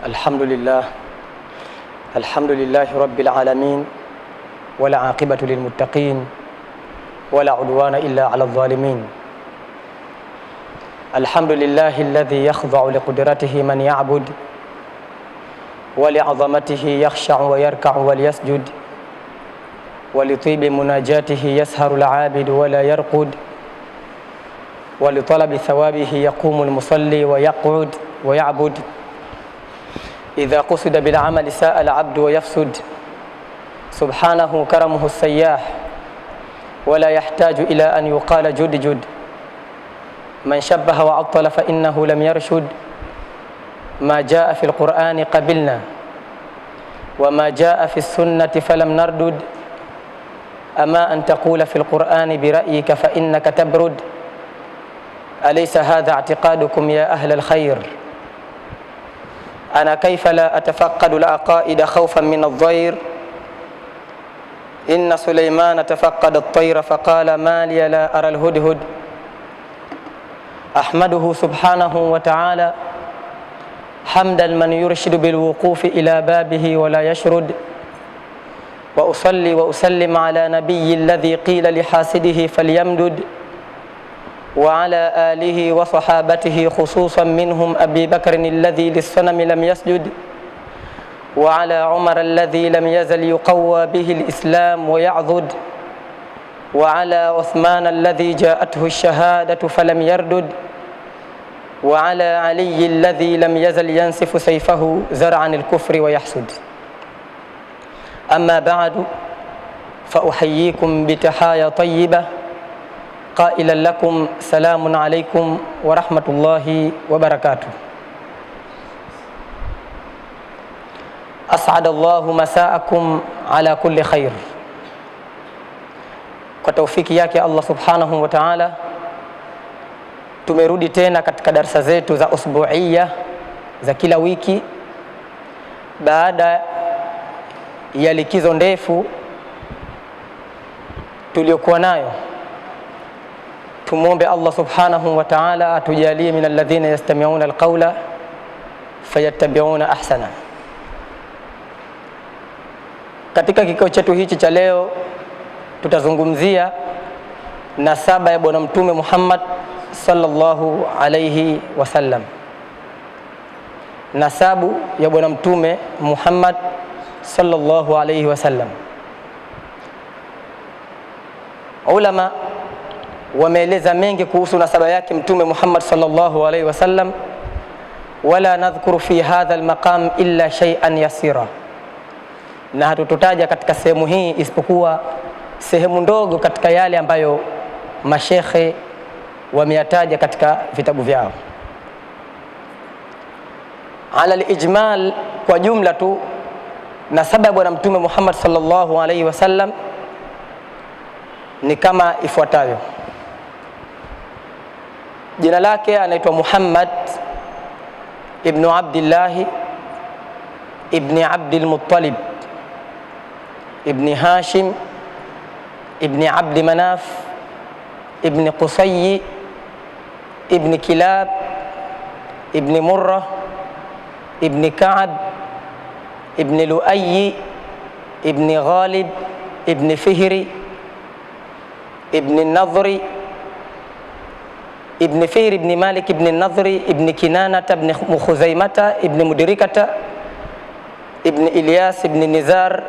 الحمد لله رب العالمين ولا عاقبة للمتقين ولا عدوان إلا على الظالمين. الحمد لله الذي يخضع لقدرته من يعبد ولعظمته يخشع ويركع وليسجد ولطيب مناجاته يسهر العابد ولا يرقد ولطلب ثوابه يقوم المصلي ويقعد ويعبد. إذا قصد بالعمل ساء العبد ويفسد سبحانه كرمه السياح ولا يحتاج إلى أن يقال جد جد. من شبه وعطل فإنه لم يرشد. ما جاء في القرآن قبلنا وما جاء في السنة فلم نردد. أما أن تقول في القرآن برأيك فإنك تبرد. أليس هذا اعتقادكم يا أهل الخير؟ أنا كيف لا أتفقد العقائد خوفا من الضير؟ إن سليمان تفقد الطير فقال ما لي لا أرى الهدهد. أحمده سبحانه وتعالى حمدا من يرشد بالوقوف إلى بابه ولا يشرد. وأصلي وأسلم على نبي الذي قيل لحاسده فليمدد وعلى آله وصحابته خصوصا منهم أبي بكر الذي للصنم لم يسجد وعلى عمر الذي لم يزل يقوى به الإسلام ويعضد وعلى عثمان الذي جاءته الشهادة فلم يردد وعلى علي الذي لم يزل ينسف سيفه زرعا الكفر ويحسد. أما بعد فأحييكم بتحايا طيبة قائلا لكم سلام عليكم ورحمة الله وبركاته. أسعد الله مساءكم على كل خير. Kwa taufiki yake Allah subhanahu wa ta'ala tumerudi tena katika darasa zetu za usbu'iyya za kila wiki baada ya likizo ndefu tuliokuwa nayo. Tumuombe Allah subhanahu wa ta'ala atujalie min alladhina yastami'una alqawla fayattabi'una ahsana. Katika kikao chetu hichi cha leo tutazungumzia nasaba ya bwana mtume Muhammad sallallahu alayhi wasallam. Nasabu ya bwana mtume Muhammad sallallahu alayhi wasallam. Ulama wameeleza mengi kuhusu nasaba yake mtume Muhammad sallallahu alayhi wasallam, wala nadhkuru fi hadha almaqam illa shay'an yasira, na hatututaja katika sehemu hii isipokuwa sehemu ndogo katika yale ambayo mashekhe wameyataja katika vitabu vyao. Ala alijmal, kwa jumla tu nasaba ya bwana mtume Muhammad sallallahu alayhi wasallam ni kama ifuatavyo. Jina lake anaitwa Muhammad ibn Abdullah ibn Abdul Muttalib ibn Hashim ibn Abd Manaf ibn Qusay ibn Kilab ibn Murrah ibn Ka'ab ibn Lu'ay ibn Ghalib ibn Fihri ibn Nadhri ibn Fihr ibn Malik ibn Nadhri ibn Kinanata ibn Khuzaimata ibn Mudrikata ibn Ilyas ibn Nizar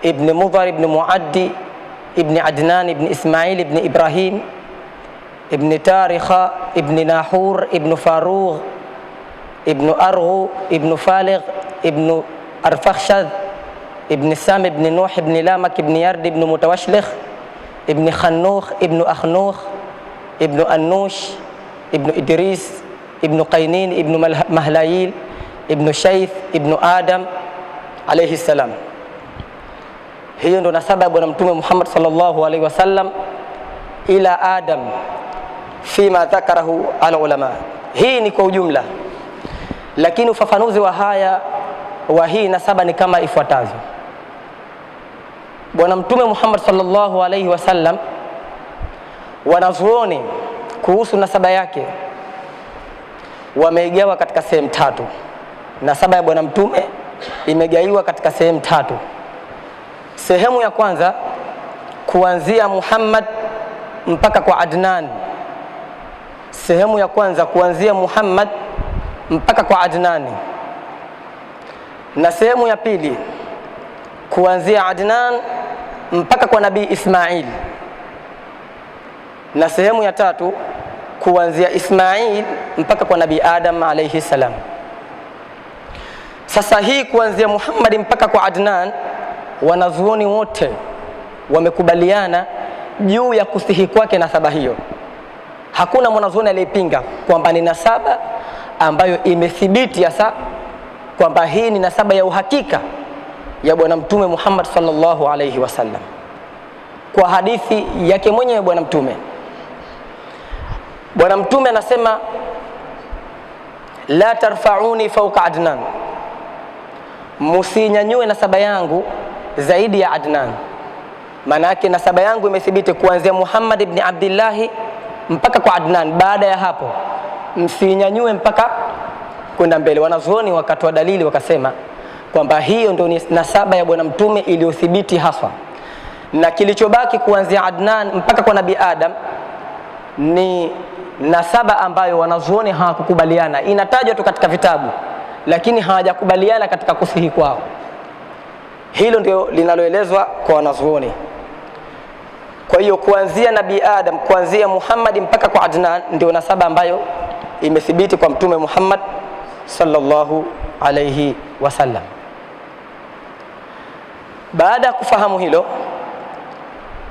ibn Mudhar ibn Muaddi ibn Adnan ibn Ismail ibn Ibrahim ibn Tarikha ibn Nahur ibn Farugh ibn Arghu ibn Faligh ibn Arfakhshad ibn Sam ibn Nuh ibn Lamak ibn Yard ibn Mutawashlikh ibn Khanukh ibn Akhnukh ibn Anush ibn Idris ibn Qainin ibn Mahlayil ibn Shayth ibn Adam alayhi salam. Hiyo ndo nasaba ya bwana mtume Muhammad sallallahu alaihi wasallam ila Adam fima dhakarahu ala ulama. Hii ni kwa ujumla, lakini ufafanuzi wa haya wa hii nasaba ni kama ifuatavyo. Bwana mtume Muhammad sallallahu alaihi wasallam, wanazuoni kuhusu nasaba yake wameigawa katika sehemu tatu. nasaba ya bwana mtume imegaiwa katika sehemu tatu. Sehemu ya kwanza kuanzia Muhammad mpaka kwa Adnan. Sehemu ya kwanza kuanzia Muhammad mpaka kwa Adnan. Na sehemu ya pili kuanzia Adnan mpaka kwa Nabii Ismail. Na sehemu ya tatu kuanzia Ismail mpaka kwa Nabii Adam alayhi salam. Sasa hii kuanzia Muhammad mpaka kwa Adnan, wanazuoni wote wamekubaliana juu ya kusihi kwake nasaba hiyo. Hakuna mwanazuoni aliyepinga kwamba ni nasaba ambayo imethibiti hasa kwamba hii ni nasaba ya uhakika ya bwana mtume Muhammad sallallahu alayhi wasallam, kwa hadithi yake mwenyewe bwana mtume. Bwana mtume anasema la tarfa'uni fawqa Adnan, musinyanyue nasaba yangu zaidi ya Adnan. Maana yake nasaba yangu imethibiti kuanzia Muhammad ibn Abdullah mpaka kwa Adnan. Baada ya hapo msinyanyue mpaka kwenda mbele. Wanazuoni wakatoa dalili wakasema kwamba hiyo ndio ni nasaba ya bwana mtume iliyothibiti haswa, na kilichobaki kuanzia Adnan mpaka kwa Nabii Adam ni nasaba ambayo wanazuoni hawakukubaliana. Inatajwa tu katika vitabu lakini hawajakubaliana katika kusihi kwao. Hilo ndio linaloelezwa kwa wanazuoni. Kwa hiyo kuanzia Nabii Adam, kuanzia Muhammad mpaka kwa Adnan ndio nasaba ambayo imethibiti kwa mtume Muhammad sallallahu alayhi wasallam. Baada ya kufahamu hilo,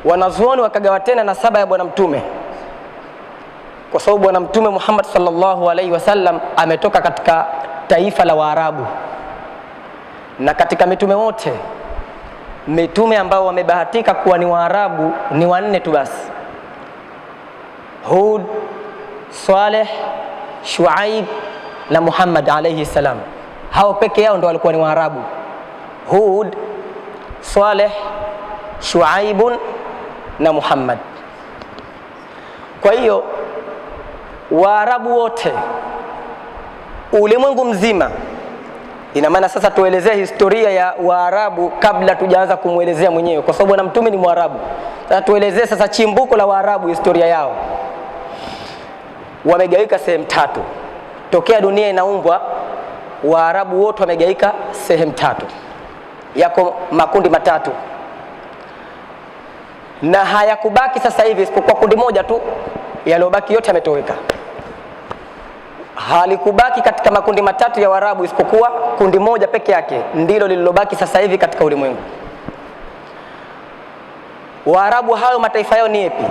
wanazuoni wakagawa tena nasaba ya bwana mtume, kwa sababu bwana mtume Muhammad sallallahu alayhi wasallam ametoka katika taifa la Waarabu, na katika mitume wote, mitume ambao wamebahatika kuwa ni Waarabu ni 4 tu basi: Hud, Saleh, Shuaib na Muhammad alayhi salam. Hao peke yao ndio walikuwa ni Waarabu: Hud, Saleh, Shuaib na Muhammad. Kwa hiyo Waarabu wote ulimwengu mzima, ina maana sasa tuelezee historia ya Waarabu kabla tujaanza kumuelezea mwenyewe, kwa sababu bwana mtume ni Mwarabu. Sasa tuelezee sasa chimbuko la Waarabu, historia yao. Wamegawika sehemu tatu. Tokea dunia inaumbwa, Waarabu wote wamegawika sehemu tatu. Yako makundi matatu, na hayakubaki sasa hivi isipokuwa kundi moja tu. Yaliyobaki yote yametoweka. Halikubaki katika makundi matatu ya Waarabu isipokuwa kundi moja peke yake ndilo lililobaki sasa hivi katika ulimwengu. Waarabu hayo mataifa yao ni yapi?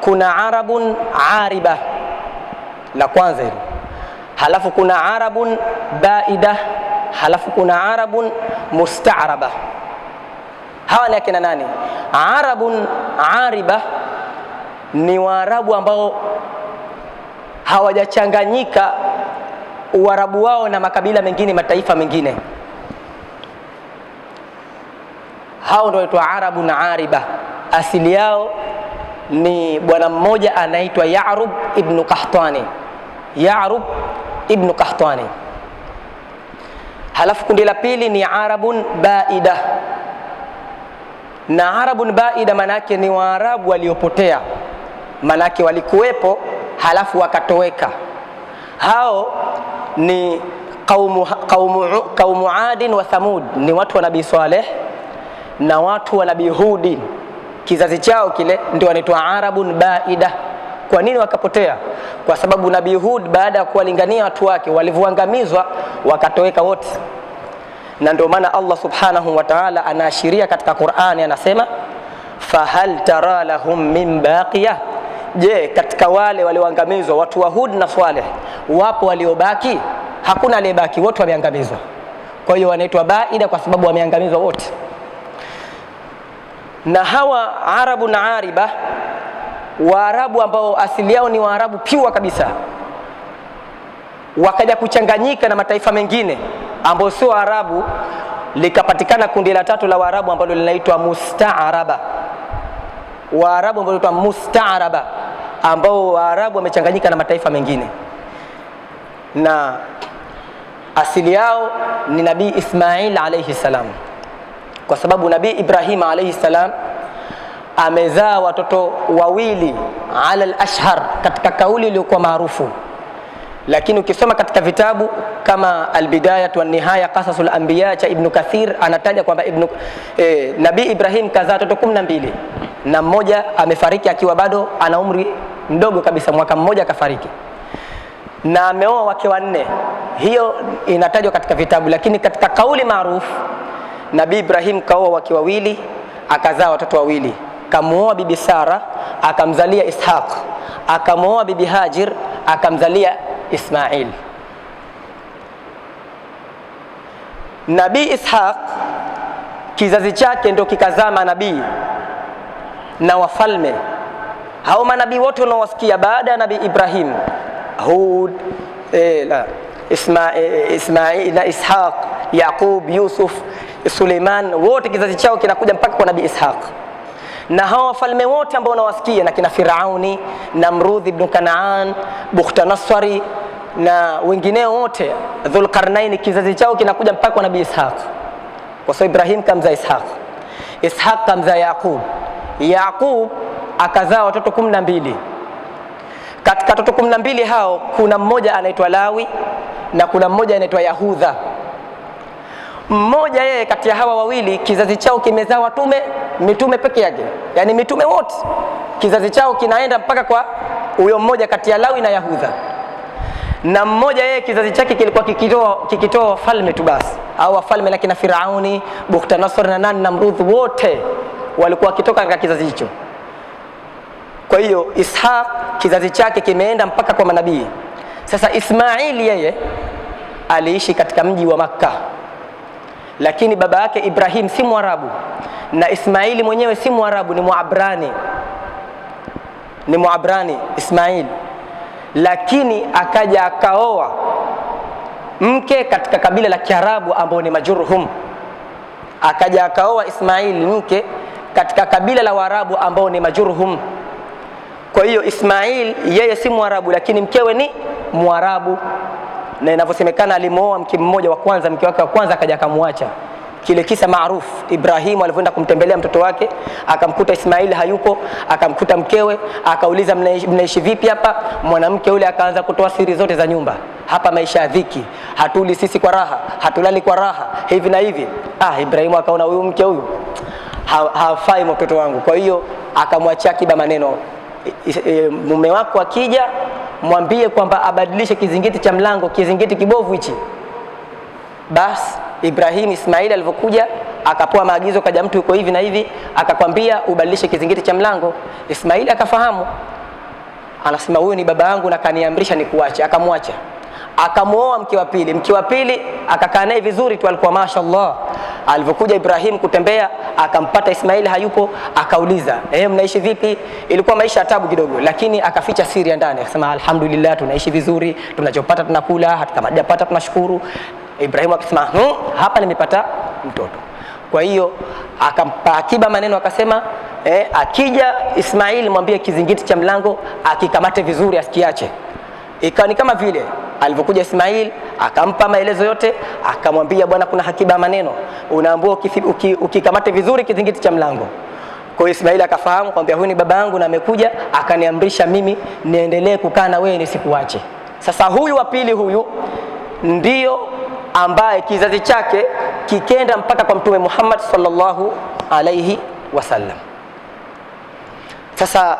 Kuna Arabun Ariba, la kwanza hilo. Halafu kuna Arabun Baida, halafu kuna Arabun Musta'raba. Hawa ni akina nani? Arabun Ariba ni Waarabu ambao hawajachanganyika Uarabu wao na makabila mengine, mataifa mengine. Hao ndio waitwa Arabun Ariba. Asili yao ni bwana mmoja anaitwa Ya'rub ibn Qahtani. Ya'rub ibn Qahtani. Halafu kundi la pili ni Arabun Baida. Na Arabun Baida manake ni Waarabu waliopotea, manake walikuwepo halafu wakatoweka. Hao ni kaumu Adin wa Thamud, ni watu wa Nabii Saleh na watu wa Nabii Hudi. Kizazi chao kile ndio wanaitwa Arabun Baida. Kwa nini wakapotea? Kwa sababu Nabii Hud baada ya kuwalingania watu wake walivyoangamizwa wakatoweka wote. Na ndio maana Allah subhanahu wa ta'ala anaashiria katika Qur'ani, anasema fahal tara lahum min baqiya, je, katika wale walioangamizwa watu wa Hud na Saleh wapo waliobaki? Hakuna aliyebaki, wote wameangamizwa. Kwa hiyo wanaitwa Baida kwa sababu wameangamizwa wote. Na hawa Arabu na Ariba, Waarabu ambao asili yao ni Waarabu piwa kabisa, wakaja kuchanganyika na mataifa mengine ambao sio Waarabu, likapatikana kundi la tatu la Waarabu ambalo linaitwa Musta'raba. Waarabu ambao wanaitwa Musta'raba, ambao Waarabu wamechanganyika na mataifa mengine. Na asili yao ni Nabii Ismail alayhi salam, kwa sababu Nabii Ibrahim alayhi salam amezaa watoto wawili ala al-ashhar, katika kauli iliyokuwa maarufu. Lakini ukisoma katika vitabu kama al-Bidayah wa Nihaya Qasasul Anbiya cha Ibn Kathir, anataja kwamba Nabii Ibrahim kazaa watoto 12 na mmoja amefariki akiwa bado ana umri mdogo kabisa, mwaka mmoja akafariki, na ameoa wake 4. Hiyo inatajwa katika vitabu, lakini katika kauli maarufu Nabii Ibrahim kaoa wake 2 akazaa watoto 2. Kamuoa bibi Sara akamzalia Ishaq, akamuoa bibi Hajir akamzalia Ismail. Nabii Ishaq kizazi chake ndio kikazaa manabii na wafalme. Hao manabii wote unaowasikia baada ya Nabii Ibrahim, Hud, Ismail na Ishaq, Yaqub, Yusuf, Suleiman, wote kizazi chao kinakuja mpaka kwa Nabii Ishaq. Na hao wafalme wote ambao unawasikia na kina Firauni, Namrud ibn Kanaan, Bukhtanasari na wengineo wote, Dhulqarnain, kizazi chao kinakuja mpaka kwa Nabii Ishaq. Kwa sababu Ibrahim kamzaa Ishaq, Ishaq kamzaa Yaqub, Yaqub akazaa watoto 12. Katika watoto 12 hao kuna mmoja anaitwa Lawi na kuna mmoja anaitwa Yahudha. Mmoja yeye kati ya hawa wawili kizazi chao kimezaa mitume peke yake, yani mitume wote kizazi chao kinaenda mpaka kwa huyo mmoja kati ya Lawi na Yahudha. Na mmoja yeye kizazi chake kilikuwa kikitoa wafalme tu basi, au wafalme lakini Firauni, Bukhtanasar na Namrud, wote walikuwa kitoka katika kizazi hicho. Kwa hiyo Ishaq kizazi chake kimeenda mpaka kwa manabii. Sasa Ismail yeye aliishi katika mji wa Makkah, lakini baba yake Ibrahim si Mwarabu na Ismaili mwenyewe si Mwarabu, ni Muabrani Ismail. Lakini akaja akaoa mke katika kabila la Kiarabu ambao ni Majurhum. Akaja akaoa Ismail mke katika kabila la Waarabu ambao ni Majurhum. Kwa hiyo Ismail yeye si Mwarabu lakini mkewe ni Mwarabu, na inavyosemekana alimuoa mke mmoja wa kwanza, mke wake wa kwanza akaja akamwacha. Kile kisa maarufu, Ibrahim alipoenda kumtembelea mtoto wake akamkuta Ismail hayupo, akamkuta mkewe, akauliza mnaishi vipi hapa? Mwanamke yule akaanza kutoa siri zote za nyumba. Hapa maisha ya dhiki, hatuli sisi kwa raha, hatulali kwa raha, hivi na hivi. Ibrahim akaona huyu mke huyu hafai mtoto wangu, kwa hiyo akamwachia kiba maneno, mume wako akija mwambie kwamba abadilishe kizingiti cha mlango, kizingiti kibovu hichi. Bas Ibrahim Ismail alipokuja akapewa maagizo, kaja mtu yuko hivi na hivi, akakwambia ubadilishe kizingiti cha mlango. Ismail akafahamu, anasema huyu ni baba yangu na kaniamrisha nikuache. Akamwacha, akamuoa mke wa pili. Mke wa pili akakaa naye vizuri tu, alikuwa mashaallah. Alipokuja Ibrahim kutembea akampata Ismail hayupo, akauliza mnaishi vipi? Ilikuwa maisha ya tabu kidogo, lakini akaficha siri ya ndani, akasema alhamdulillah tunaishi vizuri, tunachopata tunakula, hata kama hajapata tunashukuru. Ibrahim akasema hapa nimepata mtoto. Kwa hiyo akampa akiba maneno, akasema akija Ismail mwambie kizingiti cha mlango akikamate vizuri asikiache. Ikawa ni kama vile alipokuja Ismail akampa maelezo yote, akamwambia bwana kuna hakiba maneno, unaambiwa ukikamate vizuri kizingiti cha mlango. Kwa hiyo Ismail akafahamu kwamba huyu ni baba yangu na amekuja akaniamrisha mimi niendelee kukaa na wewe nisikuache. Sasa huyu wa pili huyu ndio ambaye kizazi chake kikenda mpaka kwa Mtume Muhammad sallallahu alayhi wasallam. Sasa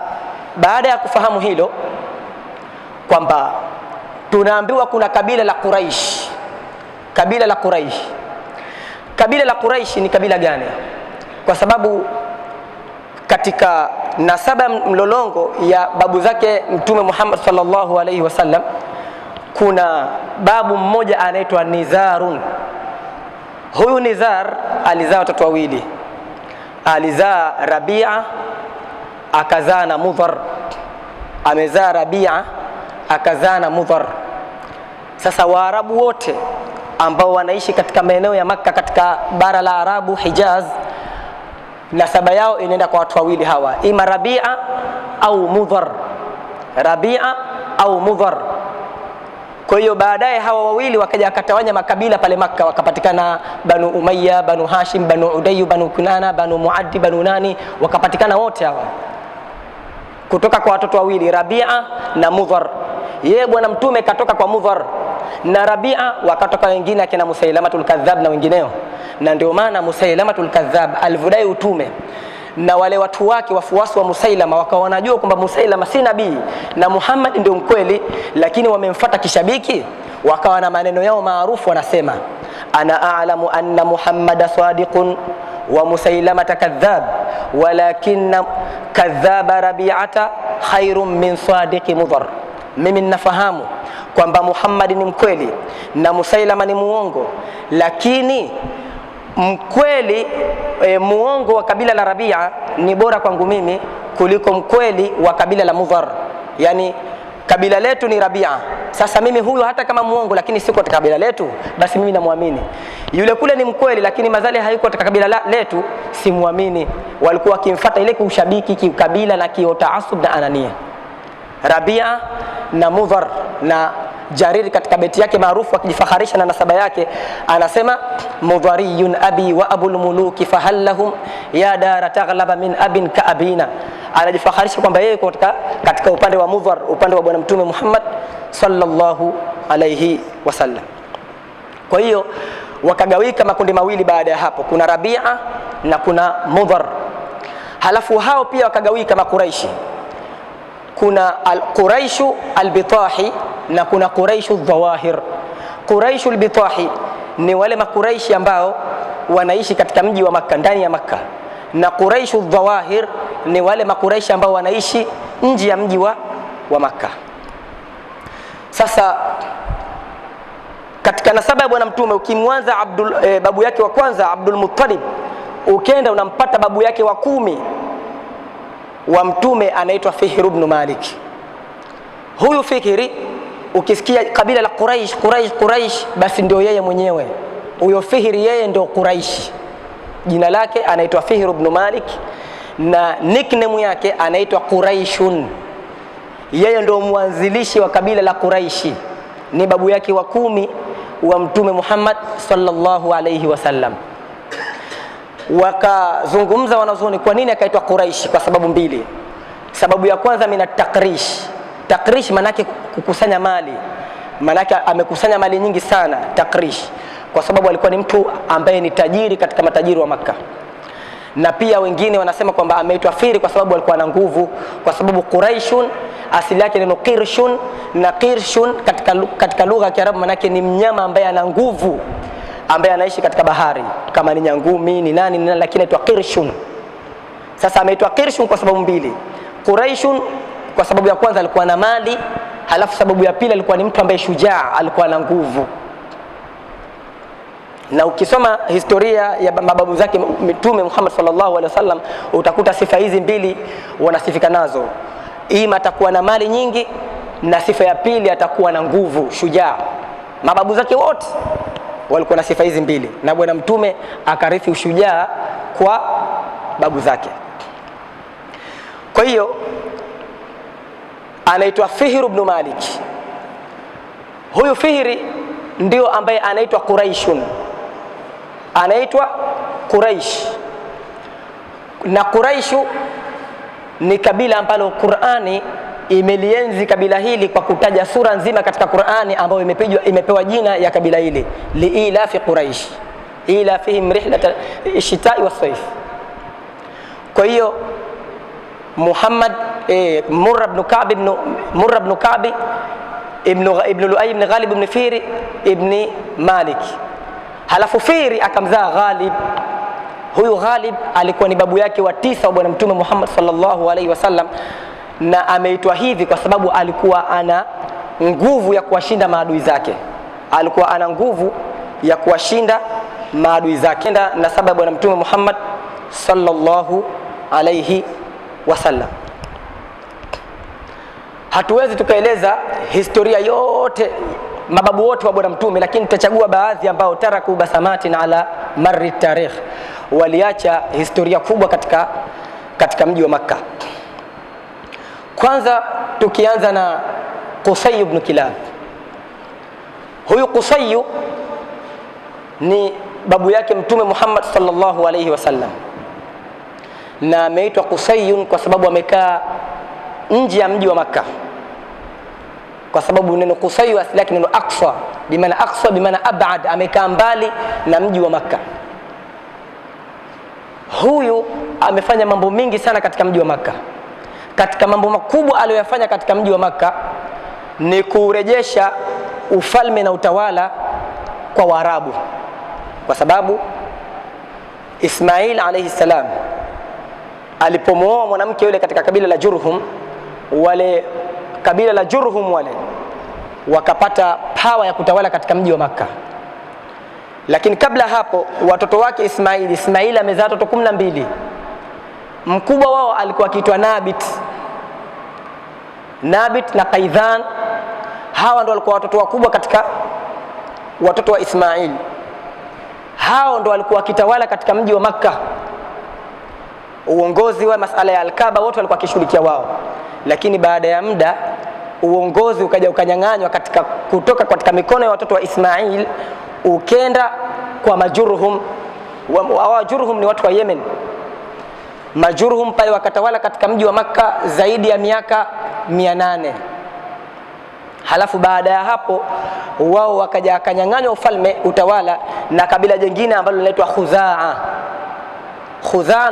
baada ya kufahamu hilo kwamba tunaambiwa kuna kabila la Quraish. Kabila la Quraish. Kabila la Quraish ni kabila gani? Kwa sababu katika nasaba mlolongo ya babu zake Mtume Muhammad sallallahu alayhi wasallam kuna babu mmoja anaitwa Nizarun. Huyu Nizar alizaa watoto wawili. Alizaa Rabia akazaa na Mudhar. Amezaa Rabia akazaa na Mudhar. Sasa Waarabu wote ambao wanaishi katika maeneo ya Makka katika bara la Arabu Hijaz, nasaba yao inaenda kwa watu wawili hawa, ima Rabia au Mudhar. Rabia au Mudhar. Kwa hiyo baadaye hawa wawili wakaja wakatawanya makabila pale Makka, wakapatikana Banu Umayya, Banu Hashim, Banu Uday, Banu Kinana, Banu Muaddi, Banu nani, wakapatikana wote hawa kutoka kwa watoto wawili Rabi'a na Mudhar. Yeye bwana mtume katoka kwa Mudhar na Rabi'a, wakatoka wengine akina Musailamatul Kadhab na wengineo. Na ndio maana Musailamatul Kadhab alivodai utume na wale watu wake wafuasi wa Musailama wakawa wanajua kwamba Musailama si nabii na Muhammad ndio mkweli, lakini wamemfuata kishabiki, wakawa na maneno yao maarufu wanasema, ana a'lamu anna Muhammada sadiqun wa Musailamata kadhab walakinna kadhaba Rabi'ata khairun min sadiqi Mudhar. Mimi ninafahamu kwamba Muhammad ni mkweli na Musailama ni muongo, lakini mkweli muongo wa kabila la Rabi'a ni bora kwangu mimi kuliko mkweli wa kabila la Mudhar. Yani kabila letu ni Rabi'a. Sasa mimi huyu hata kama muongo lakini siko katika kabila letu, basi mimi namuamini. Yule kule ni mkweli lakini madhali hayuko katika kabila letu, simuamini. Walikuwa wakimfuata ile kiushabiki, kiukabila na kiotaasub na anania. Rabi'a na Mudhar, na Jarir katika beti yake maarufu akijifaharisha na nasaba yake anasema, Mudhariyun abi wa abul muluki fahallahum ya dara taghlaba min abin ka abina. Anajifaharisha kwamba yeye katika upande wa Mudhar, upande wa bwana mtume Muhammad sallallahu alayhi wasallam. Kwa hiyo wakagawika makundi mawili baada ya hapo, kuna Rabi'a na kuna Mudhar. Halafu hao pia wakagawika makuraishi, kuna al-Quraishu al-Bitahi na kuna Quraishu al-Dhawahir. Quraishu al-Bitahi ni wale makuraishi ambao wanaishi katika mji wa Makka, ndani ya Makka, na Quraishu al-Dhawahir ni wale makuraishi ambao wanaishi nje ya mji wa Makka. Sasa katika nasaba ya bwana mtume ukimwanza babu yake wa kwanza Abdul Muttalib, ukenda unampata babu yake wa 10 wa mtume anaitwa Fihr ibn Malik. Huyu Fikri ukisikia kabila la Quraish basi ndio yeye mwenyewe. Huyo Fihri yeye ndio Quraish. Jina lake anaitwa Fihr ibn Malik na nickname yake anaitwa Quraishun. Yeye ndio mwanzilishi wa kabila la Quraishi. Ni babu yake wa 10 wa mtume Muhammad sallallahu alayhi wasallam. Wakazungumza wanazuoni kwa nini akaitwa Quraish, kwa sababu mbili. Sababu ya kwanza, mina takrish. Takrish manake kukusanya mali, manake amekusanya mali nyingi sana. Takrish kwa sababu alikuwa ni mtu ambaye ni tajiri katika matajiri wa Makka. Na pia wengine wanasema kwamba ameitwa Firi kwa sababu alikuwa na nguvu, kwa sababu Quraishun asili yake ni qirshun, na qirshun katika lugha ya Kiarabu manake ni mnyama ambaye ana nguvu, ambaye anaishi katika bahari, kama ni nyangumi ni nani, lakini aitwa qirshun. Sasa ameitwa qirshun kwa sababu mbili. Quraishun kwa sababu ya kwanza alikuwa na mali, halafu sababu ya pili alikuwa ni mtu ambaye shujaa, alikuwa na nguvu. Na ukisoma historia ya mababu zake mtume Muhammad sallallahu alaihi wasallam utakuta sifa hizi mbili wanasifika nazo. Ima atakuwa na mali nyingi, na sifa ya pili atakuwa na nguvu, shujaa. Mababu zake wote walikuwa na sifa hizi mbili, na bwana mtume akarithi ushujaa kwa babu zake. Kwa hiyo anaitwa Fihr ibn Malik. Huyu Fihri ndio ambaye anaitwa Quraishun, anaitwa Quraish. Na Quraishu ni kabila ambalo Qur'ani imelienzi kabila hili kwa kutaja sura nzima katika Qur'ani ambayo imepewa jina ya kabila hili, liilafi Quraish ila fihim rihlata ash-shita'i was-sayf. Kwa hiyo Muhammad Murra ibn Ka'b ibn Lu'ay ibn Ghalib ibn Fihri ibn Malik. Halafu Fihri akamzaa Ghalib. Huyu Ghalib alikuwa ni babu yake wa 9 wa bwana mtume Muhammad sallallahu alaihi wasallam, na ameitwa hivi kwa sababu alikuwa ana nguvu ya kuwashinda maadui zake. Alikuwa ana nguvu ya kuwashinda maadui zake. Na sababu bwana mtume Muhammad sallallahu alaihi wasallam. Hatuwezi tukaeleza historia yote mababu wote wa bwana mtume, lakini tutachagua baadhi ambao taraku basamatin ala marri tarikh, waliacha historia kubwa katika mji wa Makka. Kwanza tukianza na Qusay ibn Kilab. Huyu Qusay ni babu yake Mtume Muhammad sallallahu alayhi wasallam, na ameitwa Qusay kwa sababu amekaa nje ya mji wa Makkah, kwa sababu neno Qusay asili yake neno aqsa, bimaana ab'ad, amekaa mbali na mji wa Makkah. Huyu amefanya mambo mingi sana katika mji wa Makkah. Katika mambo makubwa aliyofanya katika mji wa Makkah ni kurejesha ufalme na utawala kwa Waarabu, kwa sababu Ismail alayhi salam alipomwoa mwanamke yule katika kabila la Jurhum, wale kabila la Jurhum wale wakapata power ya kutawala katika mji wa Makkah. Lakini kabla hapo watoto wake Ismail amezaa watoto 12. Mkubwa wao alikuwa akiitwa Nabit na Qaidhan. Hawa ndio walikuwa watoto wakubwa katika watoto wa Ismail. Hao ndio walikuwa wakitawala katika mji wa Makkah. Uongozi wa masala ya Al-Kaaba wote walikuwa wakishughulikia wao. Lakini baada ya muda uongozi ukaja ukanyang'anywa kutoka katika mikono ya watoto wa Ismail, ukenda kwa Majurhum. Majurhum ni watu wa Yemen. Majurhum pale wakatawala katika mji wa Makkah zaidi ya miaka 800. Halafu baada ya hapo wao wakaja akanyang'anywa ufalme, utawala na kabila jingine ambalo linaitwa Khuzaa,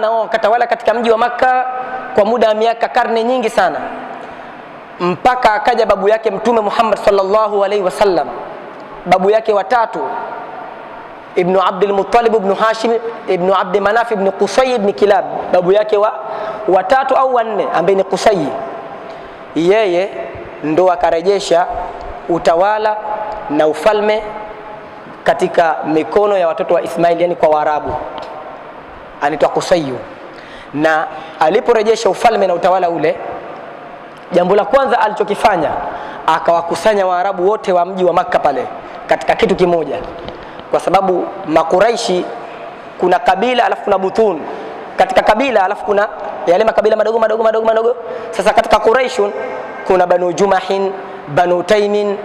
na wao wakatawala katika mji wa Makkah kwa muda wa miaka karne nyingi sana, mpaka akaja babu yake Mtume Muhammad sallallahu alaihi wasallam, babu yake watatu, Ibn Abdul Muttalib, Ibn Hashim, Ibn Abd Manaf, Ibn Qusay, Ibn Kilab, babu yake watatu au wanne ambaye ni Qusay. Yeye ndo akarejesha utawala na ufalme katika mikono ya watoto wa Ismail, yani kwa Waarabu, anaitwa Qusay. Na aliporejesha ufalme na utawala ule, jambo la kwanza alichokifanya akawakusanya Waarabu wote wa mji wa Makkah pale katika kitu kimoja, kwa sababu Makuraishi kuna kabila alafu kuna butun, katika kabila alafu kuna yale makabila madogo. Sasa katika Quraish kuna Banu Jumahin, Banu Taimin,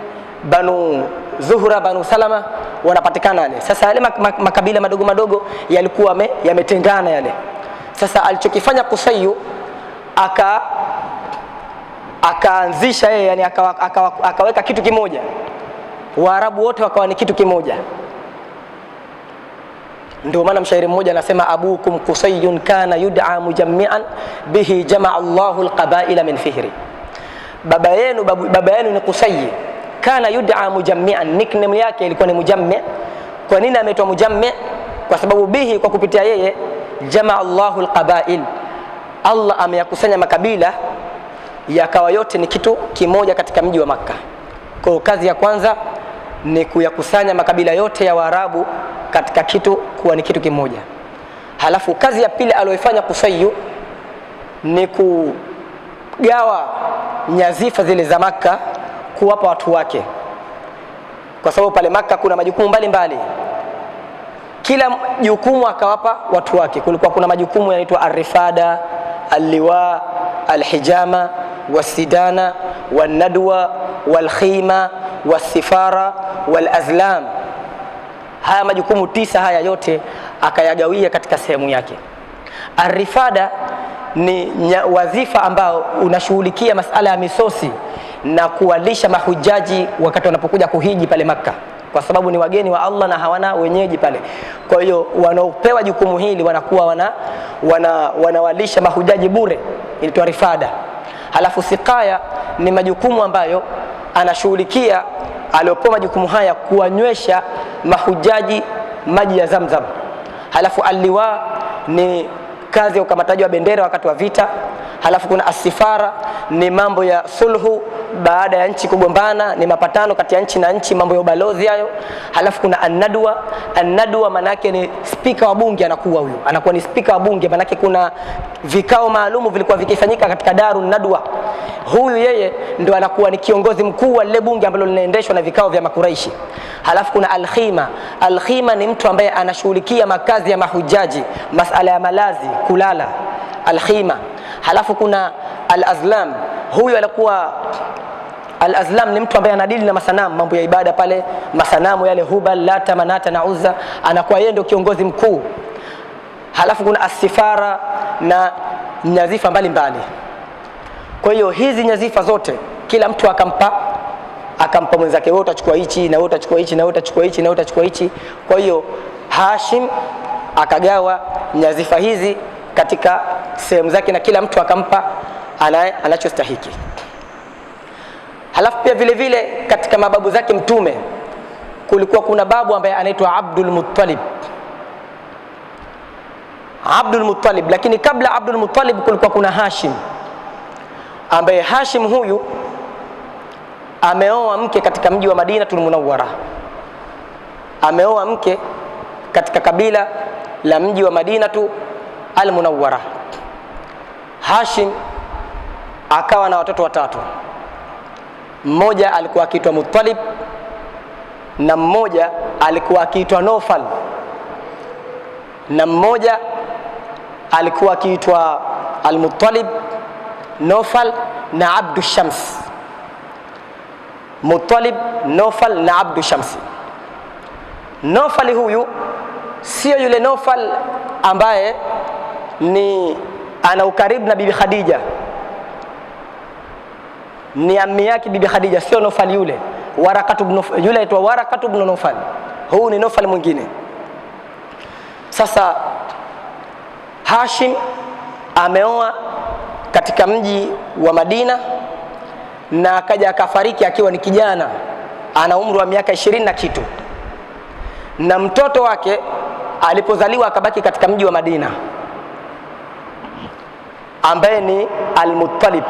Banu Zuhra, Banu Salama wanapatikana yale. Sasa yale makabila madogo yalikuwa yametengana yale. Sasa alichokifanya Qusay akaanzisha yeye, yani akaweka kitu kimoja, Waarabu wote wakawa ni kitu kimoja. Ndio maana mshairi mmoja anasema, abukum Qusayun kana yud'a mujammi'an bihi jama'a Allahu alqaba'ila min fihri. Baba yenu ni Qusay, kana yud'a mujammi'an, nickname yake ilikuwa ni Mujammi'. Kwa nini ameitwa Mujammi'? Kwa sababu bihi, kwa kupitia yeye, jama'a Allahu alqaba'il, Allah ameyakusanya makabila yakawa yote ni kitu kimoja katika mji wa Makkah. Kwa kazi ya kwanza ni kuyakusanya makabila yote ya Waarabu katika kitu kuwa ni kitu kimoja. Halafu kazi ya pili aliyofanya Qusay ni kugawa nyazifa zile za Makkah kuwapa watu wake, kwa sababu pale Makkah kuna majukumu mbalimbali. Kila jukumu akawapa watu wake. Kulikuwa kuna majukumu yanaitwa Ar-Rifada, Al-Liwa, Al-Hijama, Wasidana, Wan-Nadwa, Wal-Khima, Was-Sifara, Wal-Azlam. Haya majukumu 9 haya yote akayagawia katika sehemu yake. Ar-Rifada ni wazifa ambao unashughulikia masala ya misosi na kuwalisha mahujaji wakati wanapokuja kuhiji pale Makkah, kwa sababu ni wageni wa Allah na hawana wenyeji pale. Kwa hiyo wanaopewa jukumu hili wanakuwa wanawalisha mahujaji bure, inaitwa rifada. Halafu siqaya ni majukumu ambayo anashughulikia, aliopewa majukumu haya kuwanywesha mahujaji maji ya Zamzam. Halafu alliwa ni kazi ya ukamataji wa bendera wakati wa vita. Halafu kuna asifara, ni mambo ya sulhu baada ya nchi kugombana, ni mapatano kati ya nchi na nchi, mambo ya ubalozi hayo. Halafu kuna an-nadwa, manake ni speaker wa bunge, anakuwa ni speaker wa bunge, manake kuna vikao maalumu vilikuwa vikifanyika katika Darun Nadwa. Huyu yeye ndo anakuwa ni kiongozi mkuu wa lile bunge ambalo linaendeshwa na vikao vya Makuraishi. Halafu kuna al-khima ni mtu ambaye anashughulikia makazi ya mahujaji, masala ya malazi, kulala, al-khima. Halafu kuna al-azlam, huyu alikuwa Al-Azlam ni mtu ambaye anadili na masanamu, mambo ya ibada pale, masanamu yale Hubal, Lata, Manata na Uzza, anakuwa yeye ndio kiongozi mkuu. Halafu kuna asifara na nyazifa mbalimbali. Kwa hiyo hizi nyazifa zote kila mtu akampa mwenzake, wewe utachukua hichi na wewe utachukua hichi na wewe utachukua hichi na wewe utachukua hichi. Kwa hiyo Hashim akagawa nyazifa hizi katika sehemu zake na kila mtu akampa anachostahiki. Halafu pia vile vile katika mababu zake mtume kulikuwa kuna babu ambaye anaitwa Abdul Muttalib. Abdul Muttalib, lakini kabla Abdul Muttalib kulikuwa kuna Hashim, ambaye Hashim huyu ameoa mke katika mji wa Madinatul Munawwara. Ameoa mke katika kabila la mji wa Madinatu al-Munawwara. Hashim akawa na watoto watatu. Mmoja alikuwa akiitwa Muttalib na mmoja alikuwa akiitwa Nofal na mmoja alikuwa akiitwa Al-Muttalib, Nofal na Abdu Shams. Muttalib, Nofal na Abdu Shamsi. Nofal huyu sio yule Nofal ambaye ni ana ukaribu na Bibi Khadija, ni ammi yake Bibi Khadija, sio Nofal yule. Warakatu ibn Nofal, yule aitwa Warakatu ibn Nofal. Huu ni Nofal mwingine. Sasa Hashim ameoa katika mji wa Madina na akaja akafariki akiwa ni kijana, ana umri wa miaka 20 na kitu. Na mtoto wake alipozaliwa akabaki katika mji wa Madina, ambaye ni Al-Muttalib.